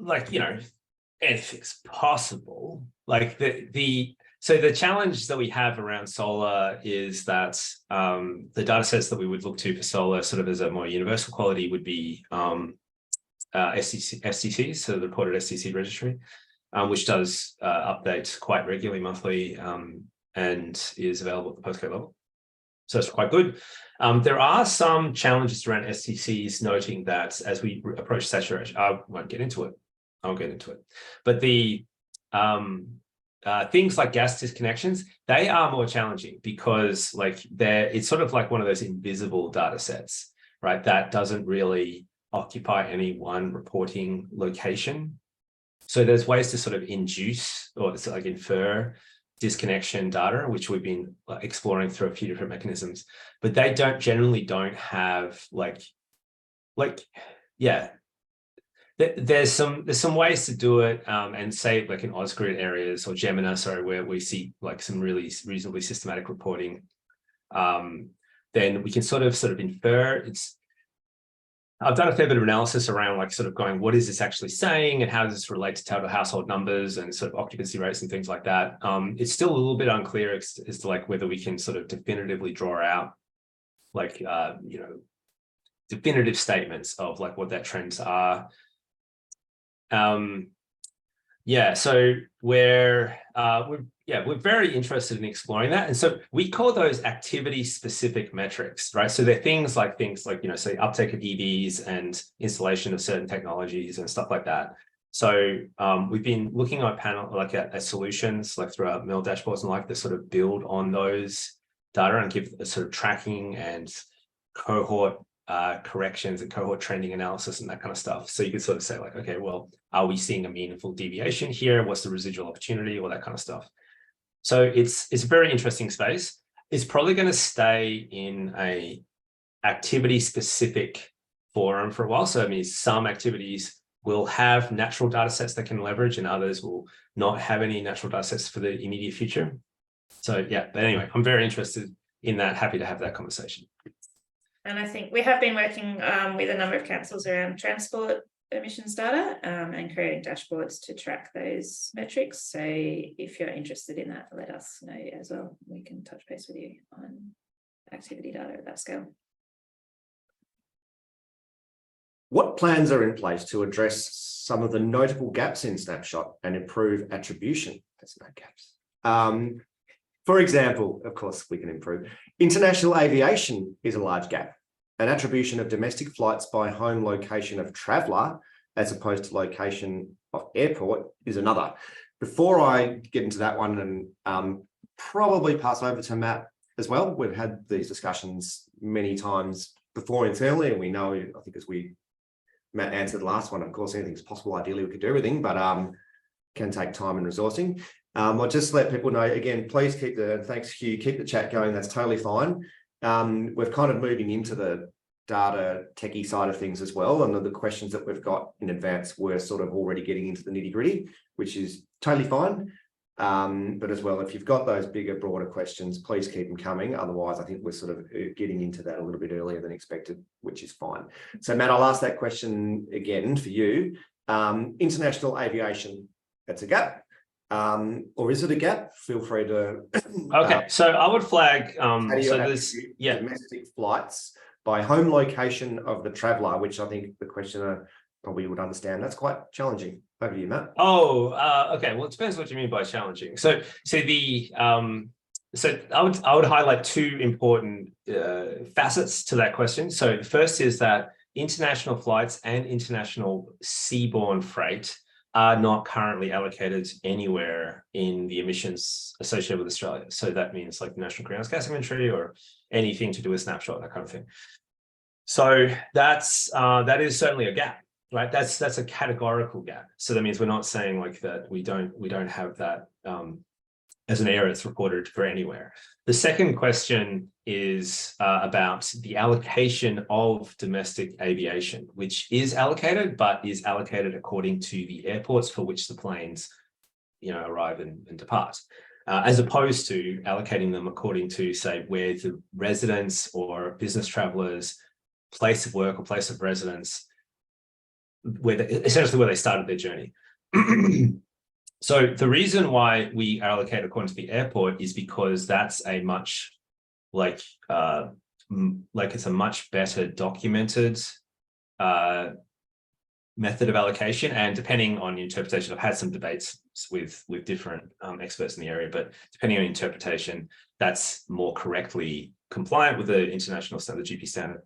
like, anything's possible. Like so the challenge that we have around solar is that the data sets that we would look to for solar sort of as a more universal quality would be STCs, so the reported STC registry, which does update quite regularly monthly and is available at the postcode level. So it's quite good. There are some challenges around STCs, noting that as we approach saturation, I won't get into it. I'll get into it. But the things like gas disconnections, they are more challenging because it's sort of like one of those invisible data sets, right? That doesn't really occupy any one reporting location. So there's ways to sort of induce or infer disconnection data, which we've been exploring through a few different mechanisms, but they generally don't have there's some ways to do it, and say like in Ausgrid areas or Gemini, where we see like some really reasonably systematic reporting, then we can sort of infer. I've done a fair bit of analysis around going, what is this actually saying, and how does this relate to total household numbers and sort of occupancy rates and things like that. It's still a little bit unclear as to whether we can sort of definitively draw out definitive statements of what that trends are. So we're very interested in exploring that, and so we call those activity-specific metrics, right? So they're things like say uptake of EVs and installation of certain technologies and stuff like that. So we've been looking at at solutions through our mill dashboards and that sort of build on those data and give a sort of tracking and cohort corrections and cohort trending analysis and that kind of stuff. So you could sort of say okay, well, are we seeing a meaningful deviation here? What's the residual opportunity? All that kind of stuff. So it's a very interesting space. It's probably going to stay in a activity specific forum for a while. So it means some activities will have natural data sets that can leverage, and others will not have any natural data sets for the immediate future. So yeah, but anyway, I'm very interested in that. Happy to have that conversation. And I think we have been working with a number of councils around transport emissions data and creating dashboards to track those metrics. So if you're interested in that, let us know as well. We can touch base with you on activity data at that scale. What plans are in place to address some of the notable gaps in Snapshot and improve attribution? There's no gaps. For example, of course, we can improve. International aviation is a large gap. An attribution of domestic flights by home location of traveller as opposed to location of airport is another. Before I get into that one and probably pass over to Matt as well, we've had these discussions many times before internally, and we know, I think as Matt answered the last one, of course, anything's possible. Ideally, we could do everything, but can take time and resourcing. I'll just let people know, again, please thanks Hugh, keep the chat going. That's totally fine. We're kind of moving into the data techie side of things as well. And the questions that we've got in advance, we're sort of already getting into the nitty gritty, which is totally fine. But as well, if you've got those bigger, broader questions, please keep them coming. Otherwise, I think we're sort of getting into that a little bit earlier than expected, which is fine. So Matt, I'll ask that question again for you. International aviation, that's a gap. Or is it a gap? Feel free to. Okay, so I would flag. How do you So this, yeah, domestic flights by home location of the traveller, which I think the questioner probably would understand. That's quite challenging. Over to you, Matt. oh, okay. Well, it depends what you mean by challenging. So the so I would highlight two important facets to that question. So the first is that international flights and international seaborne freight are not currently allocated anywhere in the emissions associated with Australia. So that means like the National Greenhouse Gas Inventory or anything to do with Snapshot, that kind of thing. So that is certainly a gap, right? That's a categorical gap. So that means we're not saying like that we don't have that as an area that's reported for anywhere. The second question is about the allocation of domestic aviation, which is allocated, but is allocated according to the airports for which the planes, arrive and depart, as opposed to allocating them according to, say, where the residents or business travelers' place of work or place of residence, essentially where they started their journey. So the reason why we allocate according to the airport is because that's a much it's a much better documented method of allocation. And depending on interpretation, I've had some debates with different experts in the area, but depending on interpretation, that's more correctly compliant with the international standard, the GP standard.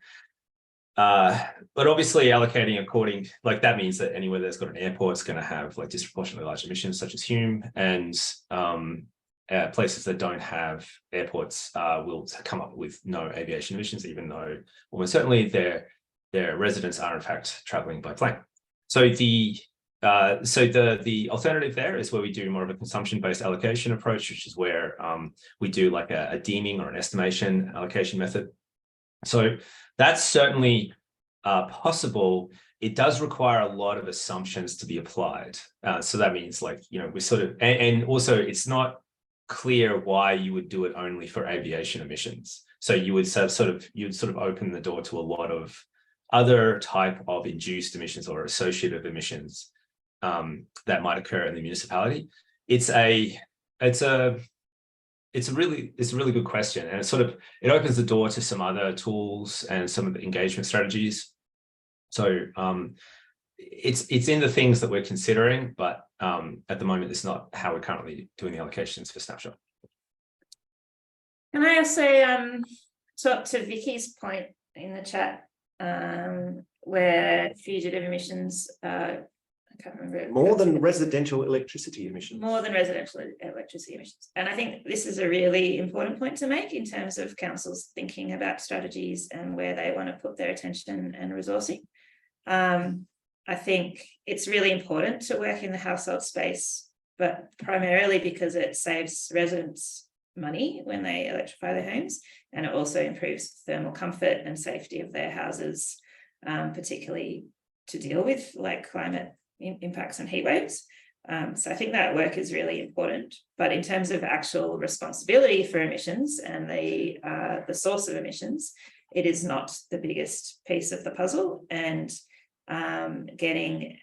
But obviously allocating according, that means that anywhere that's got an airport is going to have disproportionately large emissions, such as Hume, and places that don't have airports will come up with no aviation emissions, even though almost certainly their residents are in fact traveling by plane. So the alternative there is where we do more of a consumption-based allocation approach, which is where we do like a deeming or an estimation allocation method. So that's certainly possible. It does require a lot of assumptions to be applied. So that means we sort of, and also it's not clear why you would do it only for aviation emissions. So you would sort of open the door to a lot of other type of induced emissions or associative emissions that might occur in the municipality. It's a really good question, and it opens the door to some other tools and some of the engagement strategies. So it's in the things that we're considering, but at the moment it's not how we're currently doing the allocations for Snapshot. Can I also talk to Vicky's point in the chat where fugitive emissions I can't remember. More than residential electricity emissions. More than residential electricity emissions. And I think this is a really important point to make in terms of councils thinking about strategies and where they want to put their attention and resourcing. I think it's really important to work in the household space, but primarily because it saves residents money when they electrify their homes, and it also improves thermal comfort and safety of their houses, particularly to deal with climate impacts and heat waves. So I think that work is really important. But in terms of actual responsibility for emissions and the source of emissions, it is not the biggest piece of the puzzle. And getting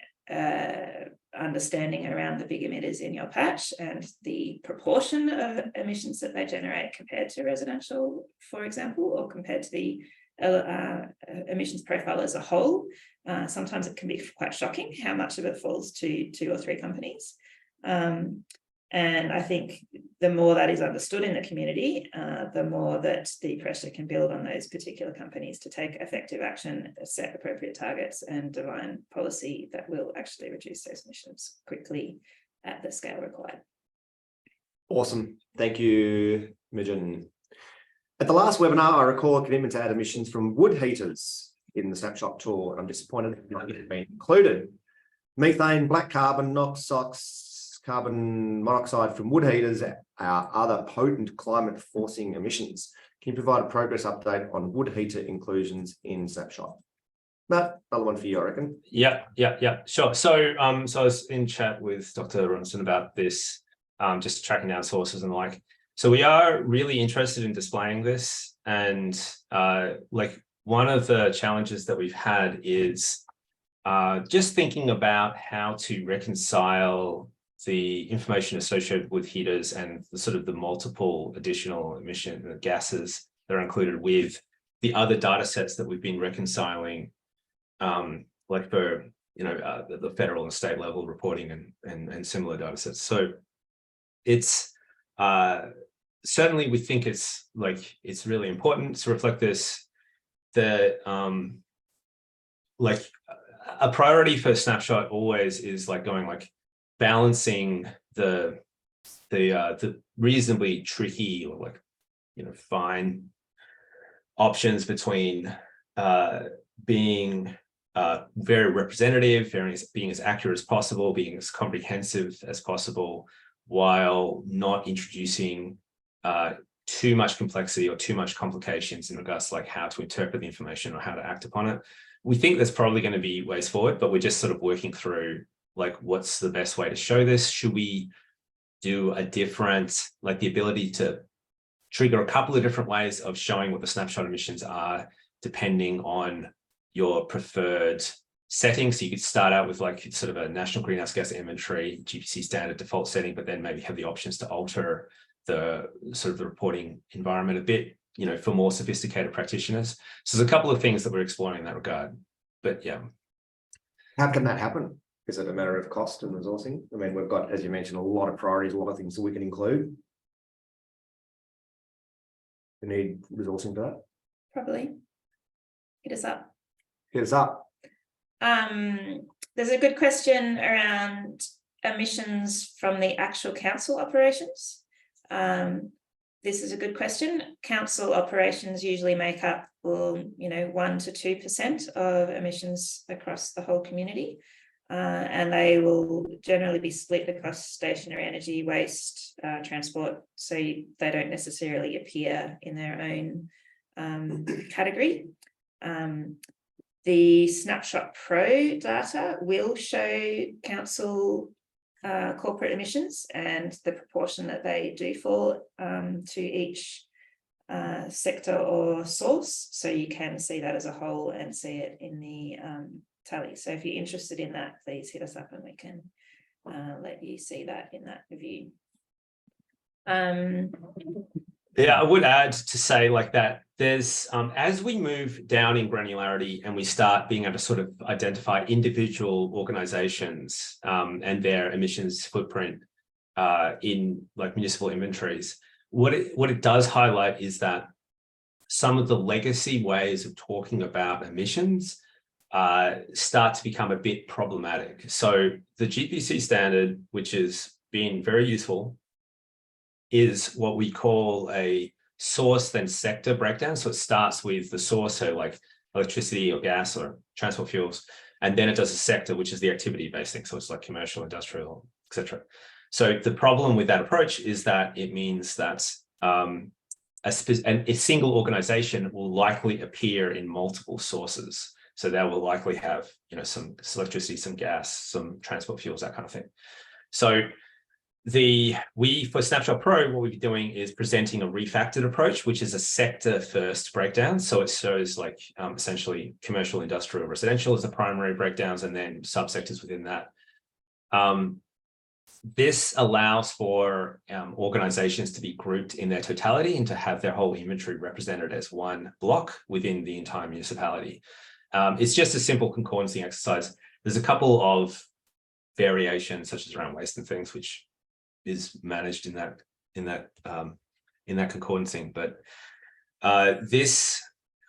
understanding around the big emitters in your patch and the proportion of emissions that they generate compared to residential, for example, or compared to the emissions profile as a whole. Sometimes it can be quite shocking how much of it falls to 2 or 3 companies. And I think the more that is understood in the community, the more that the pressure can build on those particular companies to take effective action, set appropriate targets, and define policy that will actually reduce those emissions quickly at the scale required. Awesome. Thank you, Imogen. At the last webinar, I recall a commitment to add emissions from wood heaters in the Snapshot tool, and I'm disappointed that not yet been included. Methane, black carbon, NOx, carbon monoxide from wood heaters are other potent climate forcing emissions. Can you provide a progress update on wood heater inclusions in Snapshot? Matt, another one for you, I reckon. Yeah, sure. So I was in chat with Dr. Ronson about this, just tracking down sources and the like. So we are really interested in displaying this, and like one of the challenges that we've had is just thinking about how to reconcile the information associated with heaters and the sort of the multiple additional emission gases that are included with the other data sets that we've been reconciling, like for the federal and state level reporting and similar data sets. So it's certainly, we think it's really important to reflect this. That like a priority for Snapshot always is like going like balancing the reasonably tricky or like fine options between being very representative, being as accurate as possible, being as comprehensive as possible, while not introducing too much complexity or too much complications in regards to like how to interpret the information or how to act upon it. We think there's probably going to be ways forward, but we're just sort of working through like what's the best way to show this. Should we do a different, like the ability to trigger a couple of different ways of showing what the snapshot emissions are depending on your preferred settings? So you could start out with like sort of a national greenhouse gas inventory, GPC standard default setting, but then maybe have the options to alter the sort of the reporting environment a bit, for more sophisticated practitioners. So there's a couple of things that we're exploring in that regard, but yeah. How can that happen? Is it a matter of cost and resourcing? I mean, we've got, as you mentioned, a lot of priorities, a lot of things that we can include. We need resourcing for that? Probably. Hit us up. Hit us up. There's a good question around emissions from the actual council operations. This is a good question. Council operations usually make up 1 to 2% of emissions across the whole community. And they will generally be split across stationary energy, waste, transport, so they don't necessarily appear in their own category. The Snapshot Pro data will show council corporate emissions and the proportion that they do fall to each sector or source, so you can see that as a whole and see it in the tally. So if you're interested in that, please hit us up and we can let you see that in that review. Yeah, I would add to say like that there's as we move down in granularity and we start being able to sort of identify individual organizations and their emissions footprint in like municipal inventories, what it does highlight is that some of the legacy ways of talking about emissions start to become a bit problematic. So the GPC standard, which has been very useful, is what we call a source then sector breakdown. So it starts with the source, so like electricity or gas or transport fuels, and then it does a sector, which is the activity-based thing. So it's like commercial, industrial, etc. So the problem with that approach is that it means that a single organization will likely appear in multiple sources. So they will likely have, some electricity, some gas, some transport fuels, that kind of thing. So for Snapshot Pro, what we'll be doing is presenting a refactored approach, which is a sector first breakdown. So it shows like essentially commercial, industrial, residential as the primary breakdowns, and then subsectors within that. This allows for organizations to be grouped in their totality and to have their whole inventory represented as one block within the entire municipality. It's just a simple concordancing exercise. There's a couple of variations, such as around waste and things, which is managed in that concordancing. But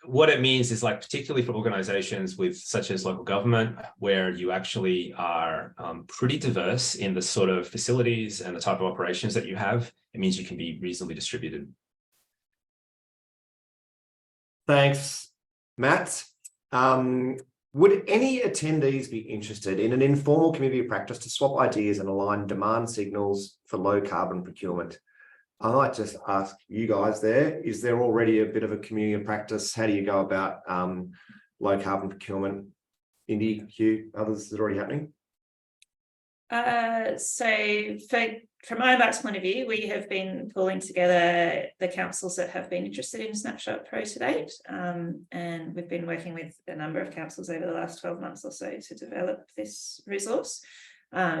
what it means is, like, particularly for organizations with such as local government, where you actually are pretty diverse in the sort of facilities and the type of operations that you have, it means you can be reasonably distributed. Thanks, Matt. Would any attendees be interested in an informal community of practice to swap ideas and align demand signals for low carbon procurement? I might just ask you guys there, is there already a bit of a community of practice? How do you go about low carbon procurement? Indy, Hugh, others, is it already happening? So from IBAC's point of view, we have been pulling together the councils that have been interested in Snapshot Pro to date. And we've been working with a number of councils over the last 12 months or so to develop this resource.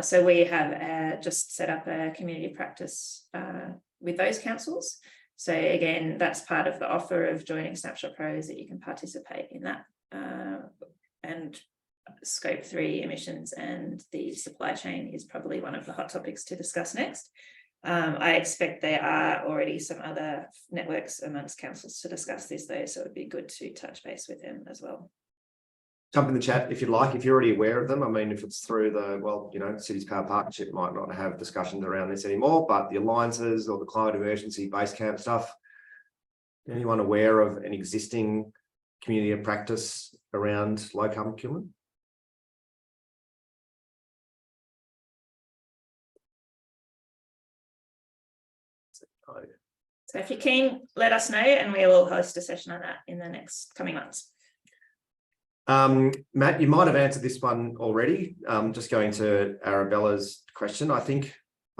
So we have just set up a community practice with those councils. So again, that's part of the offer of joining Snapshot Pro, is that you can participate in that. And Scope 3 emissions and the supply chain is probably one of the hot topics to discuss next. I expect there are already some other networks amongst councils to discuss this though, so it would be good to touch base with them as well. Jump in the chat if you'd like, if you're already aware of them. I mean, if it's through the, well, you know, Cities Power Partnership might not have discussions around this anymore, but the alliances or the climate emergency base camp stuff, anyone aware of an existing community of practice around low carbon procurement? So if you're keen, let us know and we will host a session on that in the next coming months. Matt, you might have answered this one already. Just going to Arabella's question. I think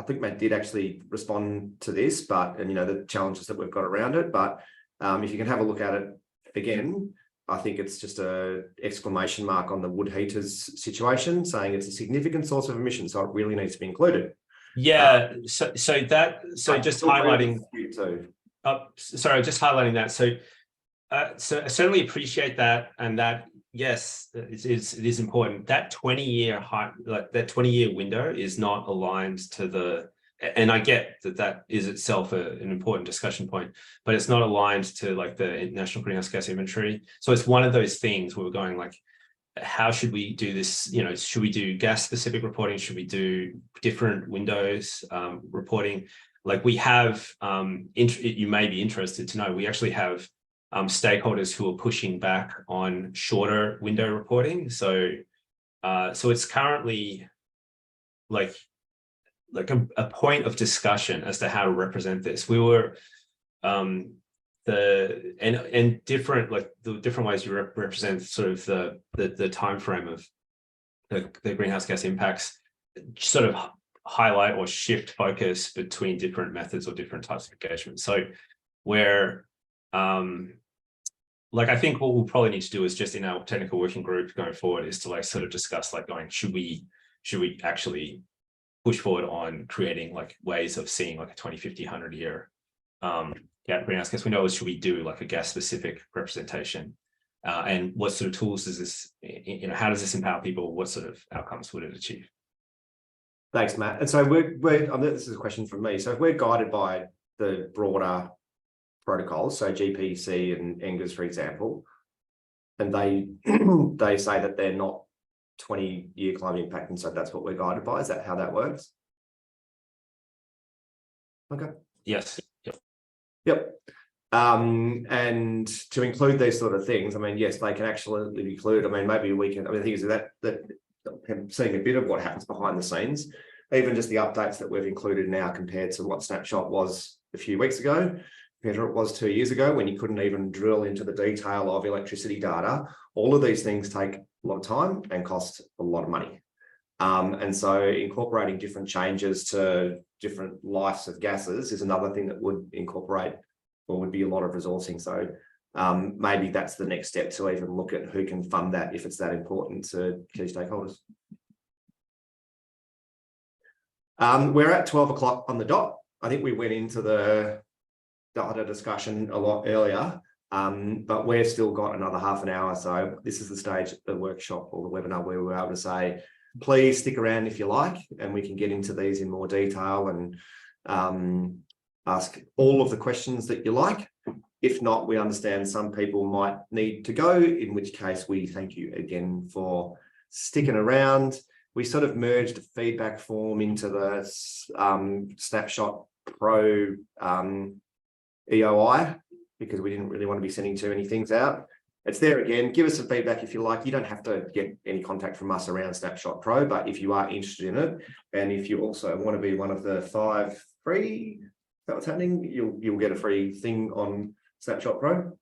Matt did actually respond to this, and you know, the challenges that we've got around it. But if you can have a look at it again, I think it's just a exclamation mark on the wood heaters situation, saying it's a significant source of emissions, so it really needs to be included. Yeah, so just highlighting. Sorry, just highlighting that. So I certainly appreciate that, and that yes, it is important. That 20-year window is not aligned to the, and I get that is itself an important discussion point, but it's not aligned to like the national greenhouse gas inventory. So it's one of those things where we're going like, how should we do this? You know, should we do gas specific reporting? Should we do different windows reporting? Like we have, you may be interested to know, we actually have stakeholders who are pushing back on shorter window reporting. So it's currently like a point of discussion as to how to represent this. We were different, like the different ways you represent sort of the time frame of the greenhouse gas impacts sort of highlight or shift focus between different methods or different types of engagement. So where like I think what we'll probably need to do is just in our technical working group going forward is to like sort of discuss like going, should we actually push forward on creating like ways of seeing like a 20, 50, 100 year greenhouse gas window, or should we do like a gas specific representation? And what sort of tools does this, you know, how does this empower people? What sort of outcomes would it achieve? Thanks, Matt. And so this is a question from me. So if we're guided by the broader protocols, so GPC and NGAS, for example, and they say that they're not 20-year climate impact, and so that's what we're guided by. Is that how that works? Okay. Yes. Yep. And to include these sort of things, I mean, yes, they can actually be included. I mean, maybe we can, I mean, the thing is that I'm seeing a bit of what happens behind the scenes, even just the updates that we've included now compared to what Snapshot was a few weeks ago, compared to what it was 2 years ago, when you couldn't even drill into the detail of electricity data. All of these things take a lot of time and cost a lot of money. And so incorporating different changes to different lives of gases is another thing that would incorporate or would be a lot of resourcing. So maybe that's the next step, to even look at who can fund that if it's that important to key stakeholders. We're at 12 o'clock on the dot. I think we went into the data discussion a lot earlier, but we've still got another half an hour. So this is the stage of the workshop or the webinar where we're able to say, please stick around if you like, and we can get into these in more detail and ask all of the questions that you like. If not, we understand some people might need to go, in which case we thank you again for sticking around. We sort of merged a feedback form into the Snapshot Pro EOI because we didn't really want to be sending too many things out. It's there again. Give us some feedback if you like. You don't have to get any contact from us around Snapshot Pro, but if you are interested in it, and if you also want to be one of the 5 free, is that what's happening? You'll get a free thing on Snapshot Pro.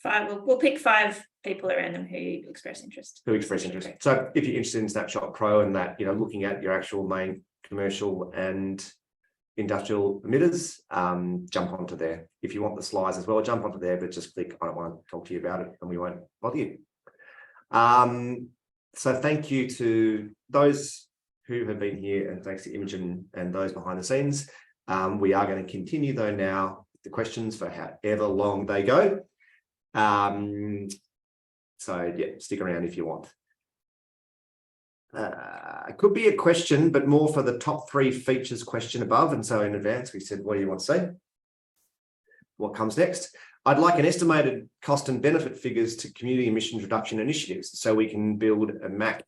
5. We'll pick 5 people at random who express interest. Who express interest. So if you're interested in Snapshot Pro and that, looking at your actual main commercial and industrial emitters, jump onto there. If you want the slides as well, jump onto there, but just click, I don't want to talk to you about it, and we won't bother you. So thank you to those who have been here, and thanks to Imogen and those behind the scenes. We are going to continue though now with the questions for however long they go. So yeah, stick around if you want. It could be a question, but more for the top 3 features question above. And so in advance, we said, what do you want to say? What comes next? I'd like an estimated cost and benefit figures to community emissions reduction initiatives so we can build a MAC,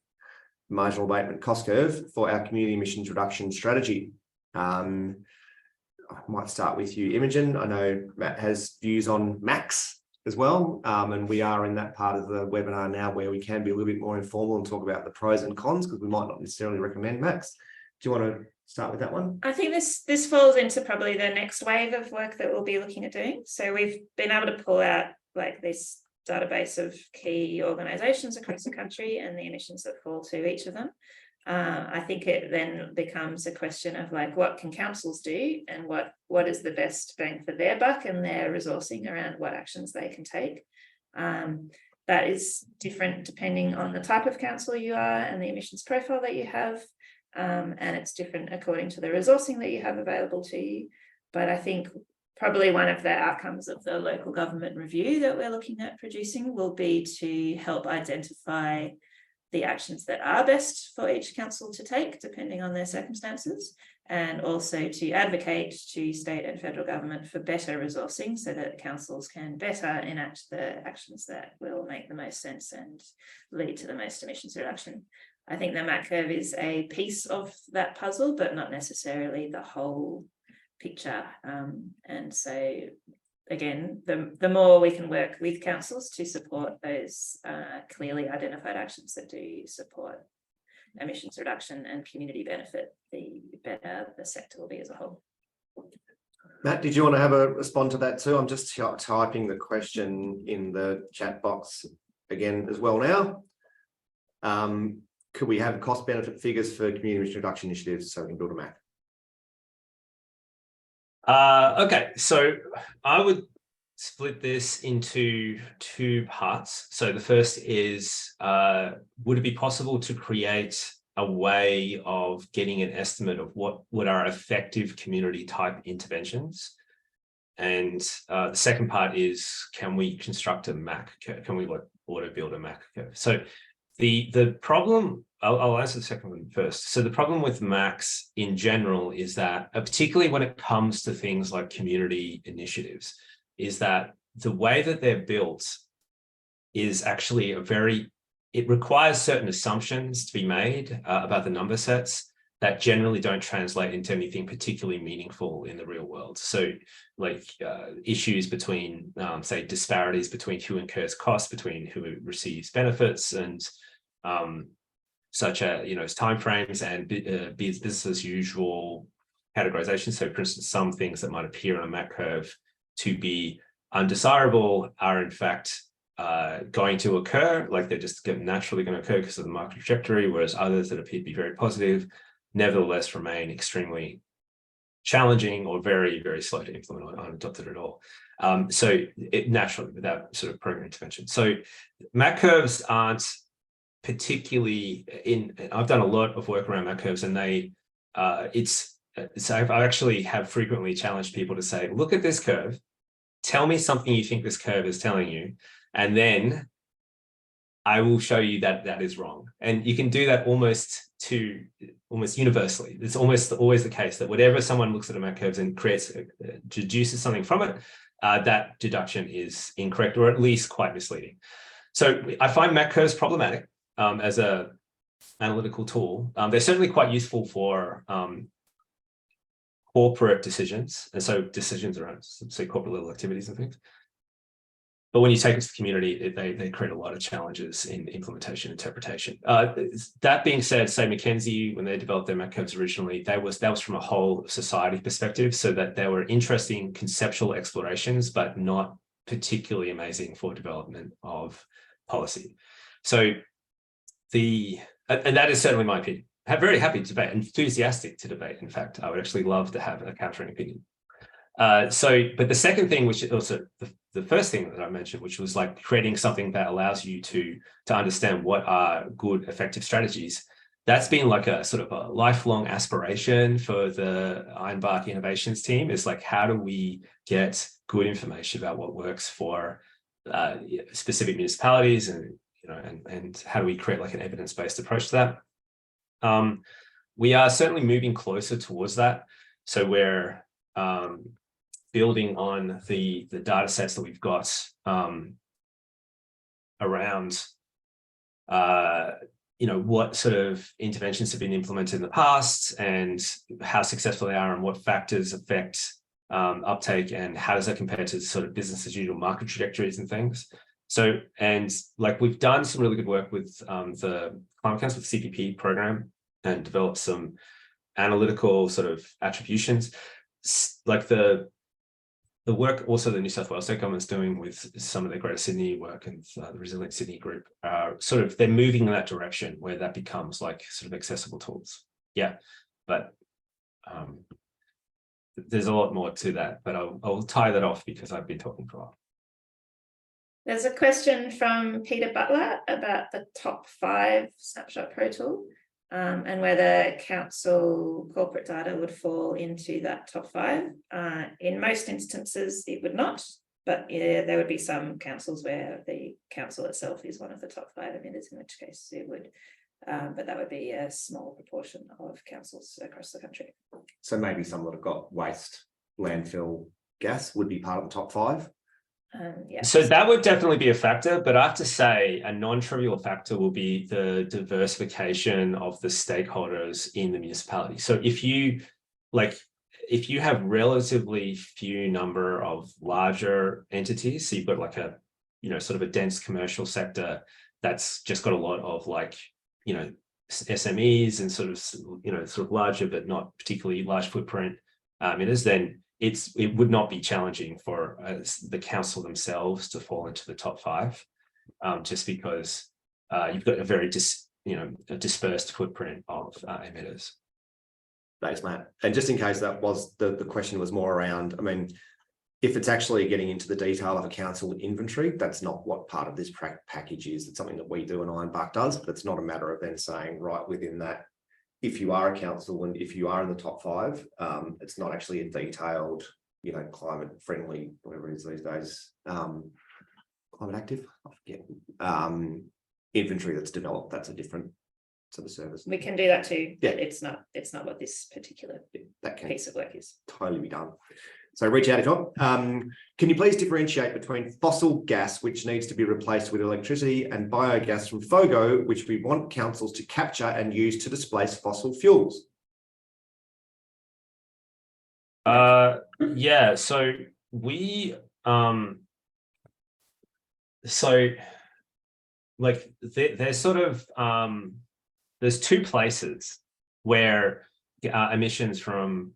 marginal abatement cost curve, for our community emissions reduction strategy. I might start with you, Imogen. I know Matt has views on MACs as well, and we are in that part of the webinar now where we can be a little bit more informal and talk about the pros and cons, because we might not necessarily recommend MACs. Do you want to start with that one? I think this falls into probably the next wave of work that we'll be looking at doing. So we've been able to pull out like this database of key organisations across the country and the emissions that fall to each of them. I think it then becomes a question of like, what can councils do, and what is the best bang for their buck and their resourcing around what actions they can take. That is different depending on the type of council you are and the emissions profile that you have, and it's different according to the resourcing that you have available to you. But I think probably one of the outcomes of the local government review that we're looking at producing will be to help identify the actions that are best for each council to take, depending on their circumstances, and also to advocate to state and federal government for better resourcing so that councils can better enact the actions that will make the most sense and lead to the most emissions reduction. I think the MAC curve is a piece of that puzzle, but not necessarily the whole picture. And so again, the more we can work with councils to support those clearly identified actions that do support emissions reduction and community benefit, the better the sector will be as a whole. Matt, did you want to have a respond to that too? I'm just typing the question in the chat box again as well now. Could we have cost benefit figures for community emission reduction initiatives so we can build a MAC? Okay, so I would split this into 2 parts. So the first is, would it be possible to create a way of getting an estimate of what are effective community type interventions? And the second part is, can we construct a MAC? Can we auto build a MAC curve? So the problem, I'll answer the second one first. So the problem with MACs in general is that, particularly when it comes to things like community initiatives, is that the way that they're built is actually it requires certain assumptions to be made about the number sets that generally don't translate into anything particularly meaningful in the real world. So like issues between, say, disparities between who incurs costs, between who receives benefits, and such as, timeframes and business as usual categorization. So for instance, some things that might appear on a MAC curve to be undesirable are in fact going to occur, like they're just naturally going to occur because of the market trajectory, whereas others that appear to be very positive, nevertheless remain extremely challenging or very, very slow to implement or unadopted at all. So it naturally, without sort of program intervention. So MAC curves aren't particularly I've done a lot of work around MAC curves, and so I actually have frequently challenged people to say, look at this curve, tell me something you think this curve is telling you, and then I will show you that that is wrong. And you can do that almost universally. It's almost always the case that whatever someone looks at a MAC curves and deduces something from it, that deduction is incorrect, or at least quite misleading. So I find MAC curves problematic as a analytical tool. They're certainly quite useful for corporate decisions, and so decisions around, say, corporate level activities and things. But when you take it to the community, they create a lot of challenges in implementation, interpretation. That being said, say McKinsey, when they developed their MAC curves originally, that was from a whole society perspective, so that they were interesting conceptual explorations, but not particularly amazing for development of policy. So and that is certainly my opinion. I'm very happy to debate, enthusiastic to debate. In fact, I would actually love to have a countering opinion. But the second thing, which is also the first thing that I mentioned, which was like creating something that allows you to understand what are good, effective strategies. That's been like a sort of a lifelong aspiration for the Ironbark innovations team, is like, how do we get good information about what works for specific municipalities, and and how do we create like an evidence-based approach to that? We are certainly moving closer towards that. So we're building on the data sets that we've got around what sort of interventions have been implemented in the past and how successful they are, and what factors affect uptake, and how does that compare to sort of business as usual market trajectories and things. So, and like we've done some really good work with the Climate Council, with the CPP program, and developed some analytical sort of attributions, like the work also the New South Wales State Government's doing with some of their Greater Sydney work and the Resilient Sydney group, sort of they're moving in that direction where that becomes like sort of accessible tools. Yeah, but there's a lot more to that, but I'll tie that off because I've been talking for a while. There's a question from Peter Butler about the top 5 Snapshot Pro tool, and whether council corporate data would fall into that top 5. In most instances, it would not, but there would be some councils where the council itself is one of the top 5 emitters, in which case it would, but that would be a small proportion of councils across the country. So maybe some that have got waste, landfill, gas would be part of the top 5. Yeah. So that would definitely be a factor, but I have to say a non-trivial factor will be the diversification of the stakeholders in the municipality. So if you have relatively few number of larger entities, so you've got like a sort of a dense commercial sector that's just got a lot of like SMEs and sort of larger but not particularly large footprint emitters, then it would not be challenging for the council themselves to fall into the top 5, just because you've got a very dispersed footprint of emitters. Thanks, Matt. And just in case that was the question was more around, I mean, if it's actually getting into the detail of a council inventory, that's not what part of this package is. It's something that we do and Ironbark does, but it's not a matter of then saying right within that, if you are a council and if you are in the top 5, it's not actually a detailed, climate friendly, whatever it is these days, climate active, I forget, inventory that's developed. That's a different sort of service. We can do that too, yeah. But it's not what this particular piece of work is. Totally be done. So reach out if you want. Can you please differentiate between fossil gas, which needs to be replaced with electricity, and biogas from FOGO, which we want councils to capture and use to displace fossil fuels? Yeah, so we there's sort of there's 2 places where emissions from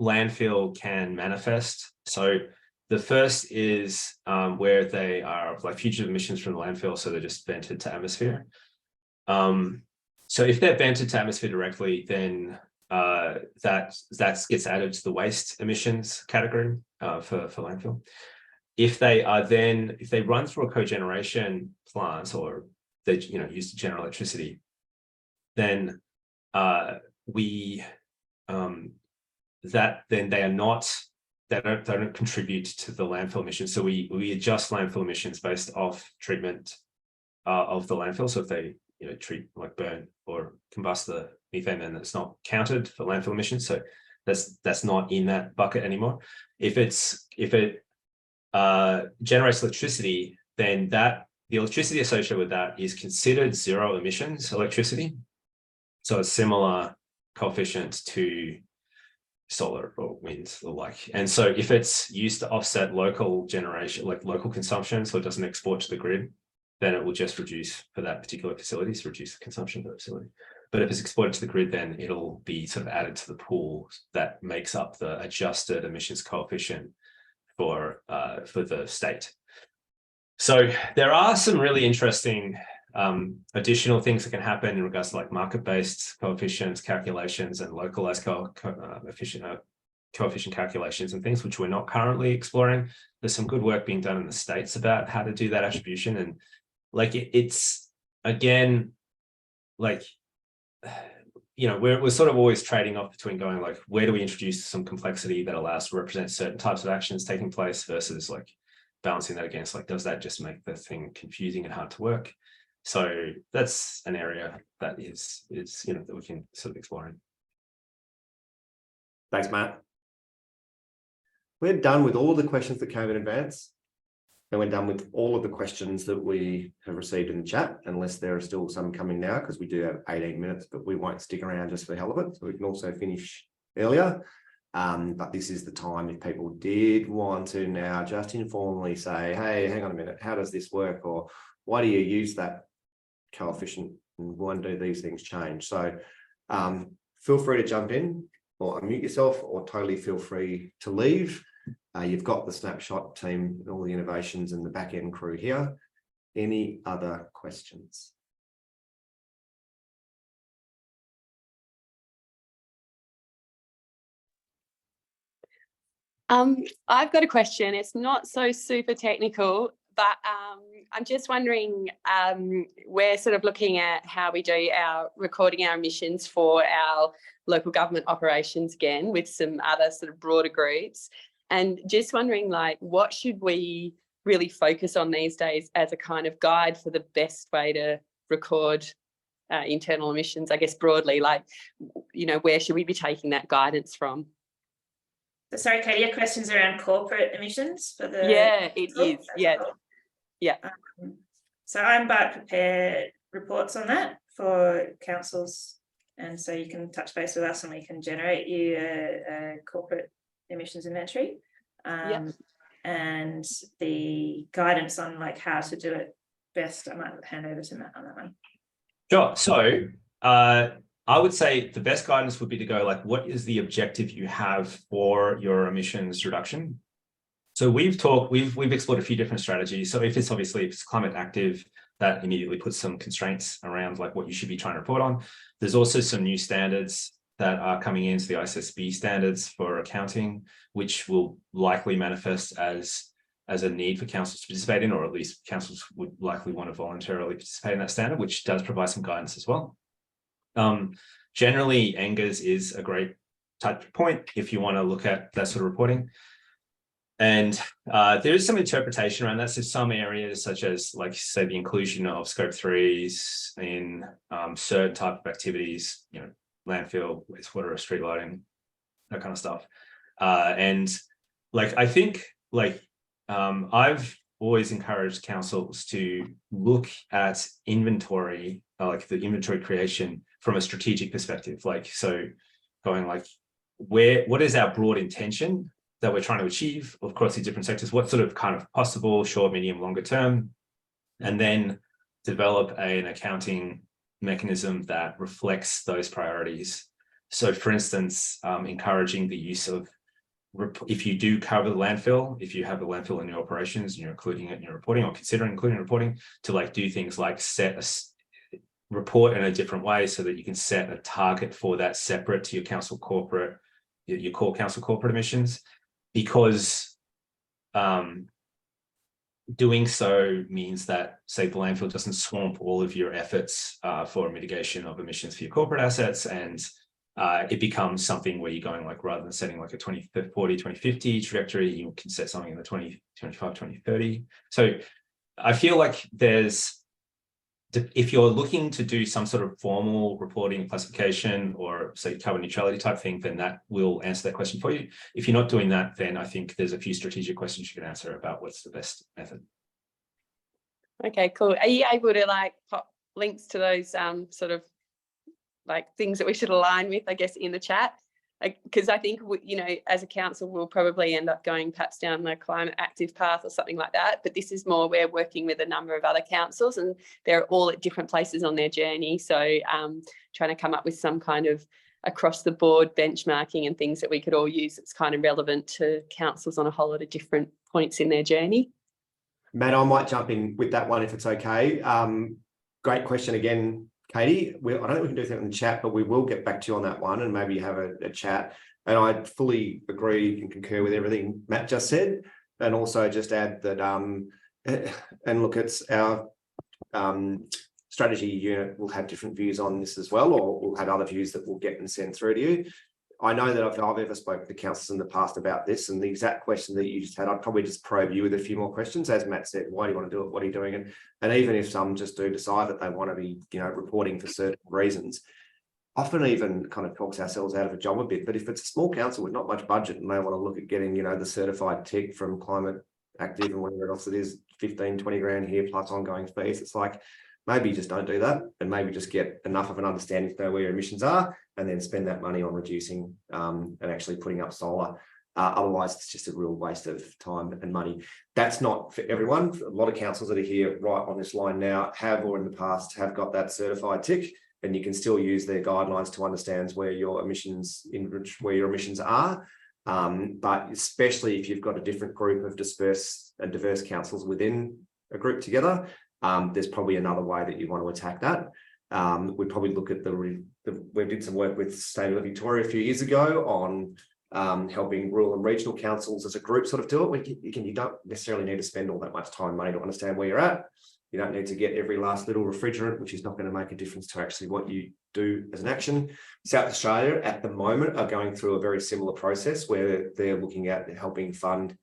landfill can manifest. So The first is where they are like fugitive emissions from the landfill, so they're just vented to atmosphere. So if they're vented to atmosphere directly, then that gets added to the waste emissions category for landfill. If they run through a cogeneration plant, or they use to generate electricity, then they don't contribute to the landfill emissions. So we adjust landfill emissions based off treatment of the landfill. So if they treat, like burn or combust the methane, then it's not counted for landfill emissions. So that's not in that bucket anymore. If it generates electricity, then the electricity associated with that is considered zero emissions electricity. So a similar coefficient to solar or wind or like. And so if it's used to offset local generation, like local consumption, so it doesn't export to the grid, then it will just reduce for that particular facility, so reduce the consumption of the facility. But if it's exported to the grid, then it'll be sort of added to the pool that makes up the adjusted emissions coefficient for the state. So there are some really interesting additional things that can happen in regards to like market-based coefficients calculations and localized coefficient calculations and things, which we're not currently exploring. There's some good work being done in the States about how to do that attribution. And like it's again, like, we're sort of always trading off between going like, where do we introduce some complexity that allows to represent certain types of actions taking place versus like balancing that against like, does that just make the thing confusing and hard to work? So that's an area that is that we can sort of explore in. Thanks, Matt. We're done with all the questions that came in advance. And we're done with all of the questions that we have received in the chat, unless there are still some coming now, because we do have 18 minutes, but we won't stick around just for the hell of it. So we can also finish earlier. But this is the time if people did want to now just informally say, hey, hang on a minute, how does this work? Or why do you use that coefficient? And when do these things change? So feel free to jump in or unmute yourself, or totally feel free to leave. You've got the Snapshot team and all the innovations and the back end crew here. Any other questions? I've got a question. It's not so super technical, but I'm just wondering, we're sort of looking at how we do our recording our emissions for our local government operations again with some other sort of broader groups. And just wondering, like, what should we really focus on these days as a kind of guide for the best way to record internal emissions, I guess, broadly, like, where should we be taking that guidance from? So sorry, Katie, your question's around corporate emissions for the... Yeah, it is. Yeah. Yeah. So I embark prepare reports on that for councils. And so you can touch base with us and we can generate you a corporate emissions inventory. And the guidance on like how to do it best, I might hand over to Matt on that one. Sure. So I would say the best guidance would be to go like, what is the objective you have for your emissions reduction? So we've explored a few different strategies. So if it's climate active, that immediately puts some constraints around like what you should be trying to report on. There's also some new standards that are coming into the ISSB standards for accounting, which will likely manifest as a need for councils to participate in, or at least councils would likely want to voluntarily participate in that standard, which does provide some guidance as well. Generally, NGAs is a great touch point if you want to look at that sort of reporting. And there is some interpretation around that. So some areas such as, like, say, the inclusion of scope 3s in certain type of activities, landfill, wastewater, street lighting, that kind of stuff. And like, I think like I've always encouraged councils to look at inventory, like the inventory creation from a strategic perspective. Like, so going like, what is our broad intention that we're trying to achieve across these different sectors? What sort of kind of possible short, medium, longer term, and then develop an accounting mechanism that reflects those priorities. So for instance, encouraging the use of if you do cover the landfill, if you have a landfill in your operations and you're including it in your reporting or considering including reporting, to like do things like set a report in a different way so that you can set a target for that separate to your council corporate, your core council corporate emissions, because doing so means that, say, the landfill doesn't swamp all of your efforts for mitigation of emissions for your corporate assets, and it becomes something where you're going like, rather than setting like a 2040, 2050 trajectory, you can set something in the 2025, 2030. So I feel like if you're looking to do some sort of formal reporting classification or say carbon neutrality type thing, then that will answer that question for you. If you're not doing that, then I think there's a few strategic questions you can answer about what's the best method. Okay, cool. Are you able to like pop links to those sort of like things that we should align with, I guess, in the chat? Because I think, you know, as a council, we'll probably end up going perhaps down the climate active path or something like that. But this is more, we're working with a number of other councils and they're all at different places on their journey. So trying to come up with some kind of across the board benchmarking and things that we could all use that's kind of relevant to councils on a whole lot of different points in their journey. Matt, I might jump in with that one if it's okay. Great question again, Katie. I don't think we can do that in the chat, but we will get back to you on that one and maybe have a chat. And I fully agree and concur with everything Matt just said. And also just add that, and look, it's our strategy unit will have different views on this as well, or we'll have other views that we'll get and send through to you. I know that if I've ever spoken to councils in the past about this and the exact question that you just had, I'd probably just probe you with a few more questions. As Matt said, why do you want to do it? What are you doing? And even if some just do decide that they want to be, you know, reporting for certain reasons, often even kind of talks ourselves out of a job a bit. But if it's a small council with not much budget and they want to look at getting, you know, the certified tick from Climate Active and whatever else it is, 15, 20 grand here plus ongoing fees, it's like, maybe just don't do that and maybe just get enough of an understanding to know where your emissions are and then spend that money on reducing and actually putting up solar. Otherwise, it's just a real waste of time and money. That's not for everyone. A lot of councils that are here right on this line now have, or in the past, have got that certified tick, and you can still use their guidelines to understand where your emissions are. But especially if you've got a different group of diverse councils within a group together, there's probably another way that you want to attack that. We probably look at we did some work with Sustainability Victoria a few years ago on helping rural and regional councils as a group sort of do it. You don't necessarily need to spend all that much time and money to understand where you're at. You don't need to get every last little refrigerant, which is not going to make a difference to actually what you do as an action. South Australia at the moment are going through a very similar process where they're looking at helping fund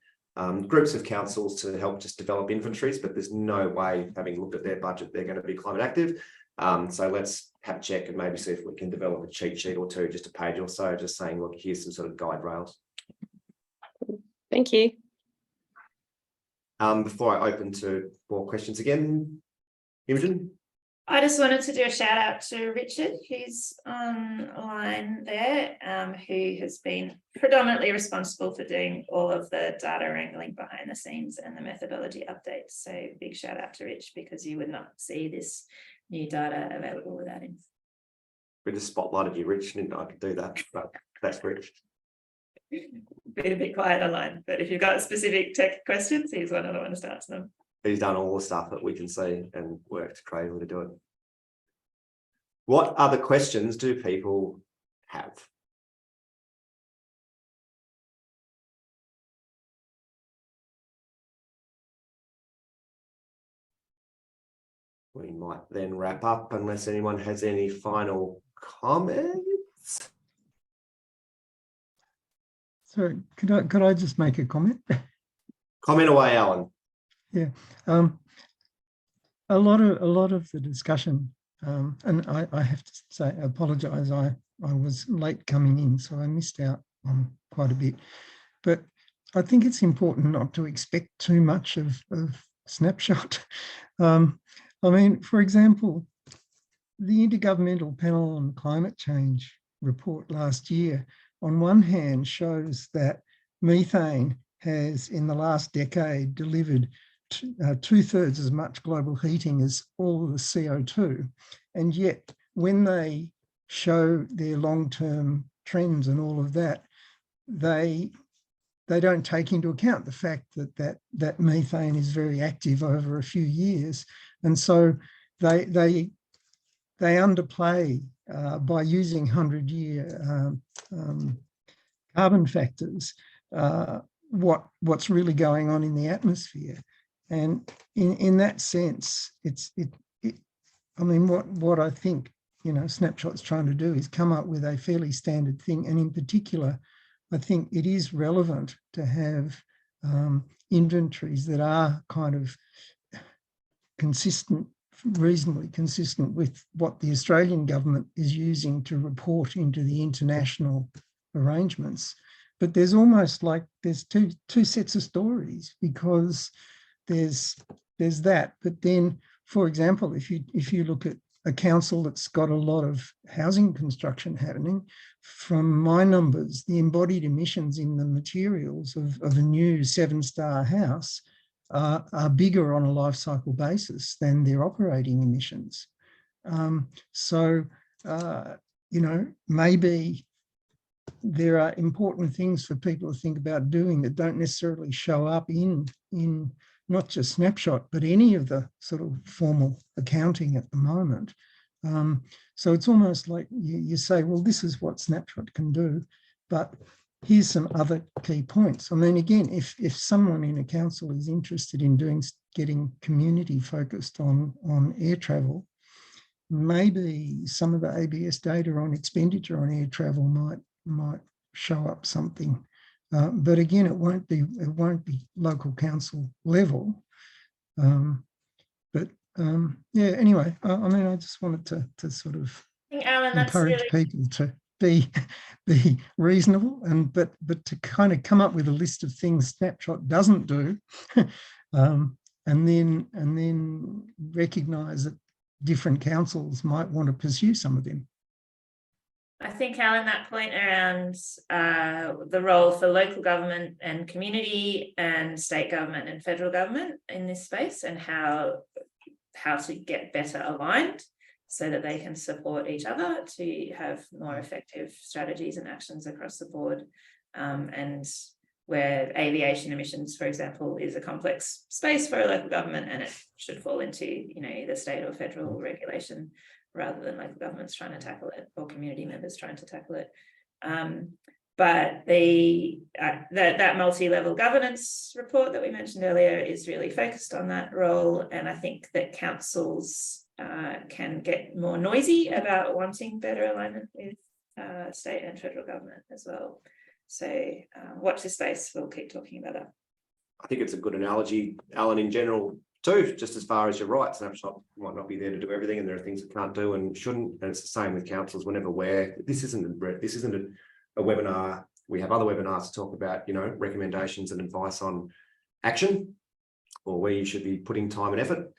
groups of councils to help just develop inventories, but there's no way, having looked at their budget, they're going to be climate active. So let's have a check and maybe see if we can develop a cheat sheet or two, just a page or so, just saying, look, here's some sort of guide rails. Thank you. Before I open to more questions again, Imogen? I just wanted to do a shout out to Richard, who's online there, who has been predominantly responsible for doing all of the data wrangling behind the scenes and the methodology updates. So big shout out to Rich, because you would not see this new data available without him. We just spotlighted you, Rich. Didn't know I could do that, but that's Rich. Been a bit quiet online, but if you've got specific tech questions, he's one of the ones to answer them. He's done all the stuff that we can see and worked crazily to do it. What other questions do people have? We might then wrap up unless anyone has any final comments. So could I just make a comment? Comment away, Alan. Yeah, a lot of the discussion, and I have to say, I apologise. I was late coming in, so I missed out on quite a bit. But I think it's important not to expect too much of Snapshot. I mean, for example, the Intergovernmental Panel on Climate Change report last year, on one hand, shows that methane has, in the last decade, delivered 2/3 as much global heating as all the CO2. And yet, when they show their long-term trends and all of that, they they don't take into account the fact that methane is very active over a few years, and so they underplay by using 100-year carbon factors what's really going on in the atmosphere. And in that sense, I mean, what I think, Snapshot's trying to do is come up with a fairly standard thing. And in particular, I think it is relevant to have inventories that are kind of consistent, reasonably consistent with what the Australian government is using to report into the international arrangements. But there's almost like there's two sets of stories, because there's that. But then, for example, if you look at a council that's got a lot of housing construction happening, from my numbers, the embodied emissions in the materials of a new 7-star house are bigger on a life cycle basis than their operating emissions. Maybe there are important things for people to think about doing that don't necessarily show up in not just Snapshot, but any of the sort of formal accounting at the moment. So it's almost like you say, well, this is what Snapshot can do, but here's some other key points. I mean, again, if someone in a council is interested in getting community focused on air travel, maybe some of the ABS data on expenditure on air travel might show up something. But again, it won't be local council level. Anyway, I mean, I just wanted to sort of encourage people to be reasonable, but to kind of come up with a list of things Snapshot doesn't do, and then recognise that different councils might want to pursue some of them. I think, Alan, that point around the role for local government and community and state government and federal government in this space, and how to get better aligned so that they can support each other to have more effective strategies and actions across the board. And where aviation emissions, for example, is a complex space for a local government, and it should fall into either state or federal regulation, rather than local governments trying to tackle it or community members trying to tackle it. But that multi-level governance report that we mentioned earlier is really focused on that role. And I think that councils can get more noisy about wanting better alignment with state and federal government as well. So watch this space, we'll keep talking about that. I think it's a good analogy, Alan, in general, too, just as far as you're right. Snapshot might not be there to do everything, and there are things it can't do and shouldn't. And it's the same with councils. Whenever this isn't a webinar. We have other webinars to talk about, recommendations and advice on action, or where you should be putting time and effort.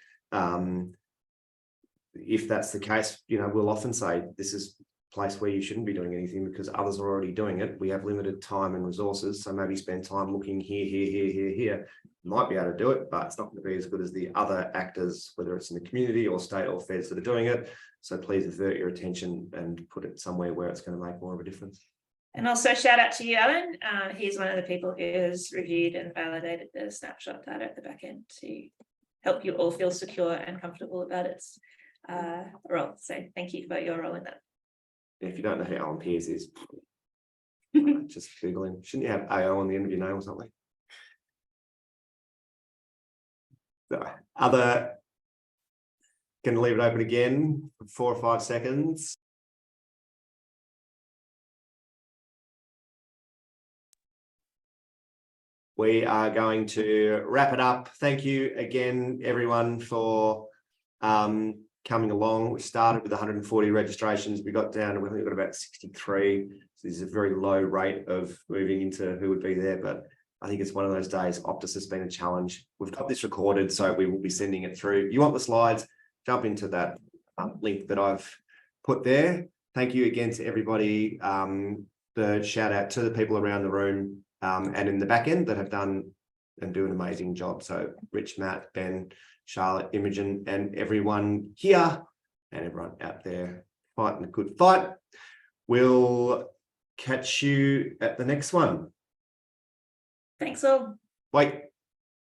If that's the case, we'll often say this is a place where you shouldn't be doing anything because others are already doing it. We have limited time and resources, so maybe spend time looking here. Might be able to do it, but it's not going to be as good as the other actors, whether it's in the community or state or feds that are doing it. So please divert your attention and put it somewhere where it's going to make more of a difference. And also shout out to you, Alan. He's one of the people who has reviewed and validated the Snapshot data at the back end to help you all feel secure and comfortable about its role. So thank you for your role in that. If you don't know who Alan Pearce is, just Google him. Shouldn't you have AO on the end of your name or something? So, going to leave it open again for 4 or 5 seconds. We are going to wrap it up. Thank you again, everyone, for coming along. We started with 140 registrations. We got down to, we've got about 63. So this is a very low rate of moving into who would be there, but I think it's one of those days. Optus has been a challenge. We've got this recorded, so we will be sending it through. If you want the slides, jump into that link that I've put there. Thank you again to everybody. The shout out to the people around the room and in the back end that have done and do an amazing job. So Rich, Matt, Ben, Charlotte, Imogen, and everyone here and everyone out there fighting a good fight. We'll catch you at the next one. Thanks all. Wait.